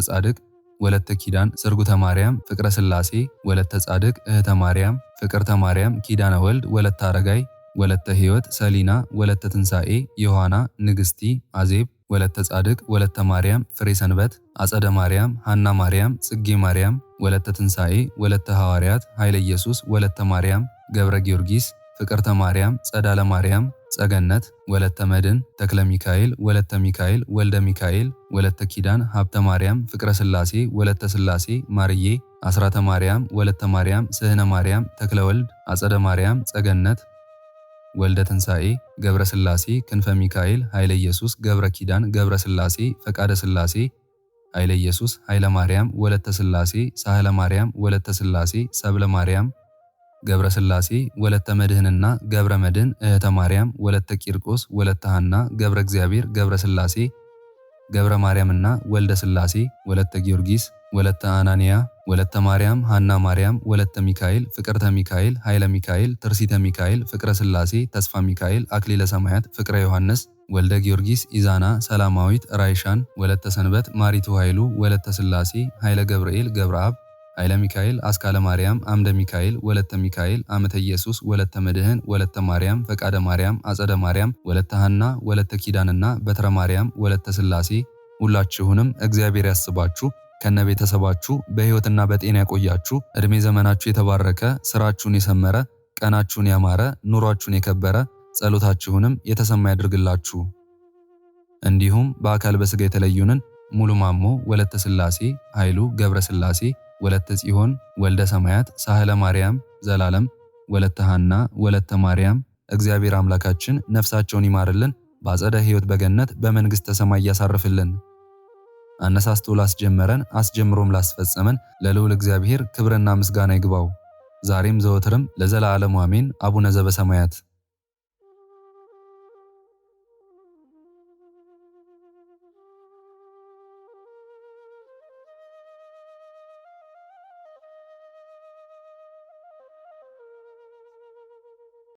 ጻድቅ፣ ወለተ ኪዳን፣ ስርጉተ ማርያም፣ ፍቅረ ሥላሴ፣ ወለተ ጻድቅ፣ እህተ ማርያም፣ ፍቅርተ ማርያም፣ ኪዳነ ወልድ፣ ወለተ አረጋይ፣ ወለተ ሕይወት፣ ሰሊና፣ ወለተ ትንሣኤ፣ ዮሐና፣ ንግሥቲ፣ አዜብ፣ ወለተ ጻድቅ፣ ወለተ ማርያም፣ ፍሬ ሰንበት፣ አጸደ ማርያም፣ ሐና ማርያም፣ ጽጌ ማርያም፣ ወለተ ትንሣኤ፣ ወለተ ሐዋርያት፣ ኃይለ ኢየሱስ፣ ወለተ ማርያም፣ ገብረ ጊዮርጊስ፣ ፍቅርተ ማርያም፣ ጸዳለ ማርያም፣ ጸገነት፣ ወለተ መድን፣ ተክለ ሚካኤል፣ ወለተ ሚካኤል፣ ወልደ ሚካኤል፣ ወለተ ኪዳን፣ ሀብተ ማርያም፣ ፍቅረ ሥላሴ፣ ወለተ ሥላሴ፣ ማርዬ፣ አስራተ ማርያም፣ ወለተ ማርያም፣ ስህነ ማርያም፣ ተክለ ወልድ፣ አጸደ ማርያም፣ ጸገነት፣ ወልደ ትንሣኤ፣ ገብረ ሥላሴ፣ ክንፈ ሚካኤል፣ ኃይለ ኢየሱስ፣ ገብረ ኪዳን፣ ገብረ ሥላሴ፣ ፈቃደ ሥላሴ፣ ኃይለ ኢየሱስ፣ ኃይለ ማርያም፣ ወለተ ሥላሴ፣ ሳህለ ማርያም፣ ወለተ ሥላሴ፣ ሰብለ ማርያም፣ ገብረ ሥላሴ፣ ወለተ መድህንና ገብረ መድህን፣ እህተ ማርያም፣ ወለተ ቂርቆስ፣ ወለተ ሐና፣ ገብረ እግዚአብሔር፣ ገብረ ሥላሴ፣ ገብረ ማርያምና ወልደ ሥላሴ፣ ወለተ ጊዮርጊስ፣ ወለተ አናንያ፣ ወለተ ማርያም፣ ሐና ማርያም፣ ወለተ ሚካኤል፣ ፍቅርተ ሚካኤል፣ ኃይለ ሚካኤል፣ ትርሲተ ሚካኤል፣ ፍቅረ ሥላሴ፣ ተስፋ ሚካኤል፣ አክሊለ ሰማያት፣ ፍቅረ ዮሐንስ፣ ወልደ ጊዮርጊስ፣ ኢዛና፣ ሰላማዊት፣ ራይሻን፣ ወለተ ሰንበት፣ ማሪቱ ኃይሉ፣ ወለተ ሥላሴ፣ ኃይለ ገብርኤል፣ ገብረ አብ፣ ኃይለ ሚካኤል፣ አስካለ ማርያም፣ አምደ ሚካኤል፣ ወለተ ሚካኤል፣ አመተ ኢየሱስ፣ ወለተ መድህን፣ ወለተ ማርያም፣ ፈቃደ ማርያም፣ አጸደ ማርያም፣ ወለተ ሐና፣ ወለተ ኪዳንና በትረ ማርያም፣ ወለተ ሥላሴ ሁላችሁንም እግዚአብሔር ያስባችሁ ከነ ቤተሰባችሁ በሕይወትና በጤና ያቆያችሁ። ዕድሜ ዘመናችሁ የተባረከ፣ ስራችሁን የሰመረ፣ ቀናችሁን ያማረ፣ ኑሯችሁን የከበረ፣ ጸሎታችሁንም የተሰማ ያድርግላችሁ። እንዲሁም በአካል በሥጋ የተለዩንን ሙሉ ማሞ፣ ወለተ ሥላሴ፣ ኃይሉ ገብረ ሥላሴ፣ ወለተ ጽዮን፣ ወልደ ሰማያት፣ ሳህለ ማርያም፣ ዘላለም፣ ወለተ ሐና፣ ወለተ ማርያም እግዚአብሔር አምላካችን ነፍሳቸውን ይማርልን፣ በአጸደ ሕይወት በገነት በመንግሥተ ሰማይ ያሳርፍልን። አነሳስቶ ላስጀመረን አስጀምሮም ላስፈጸመን ለልዑል እግዚአብሔር ክብርና ምስጋና ይግባው ዛሬም ዘወትርም ለዘላለሙ አሜን። አቡነ ዘበሰማያት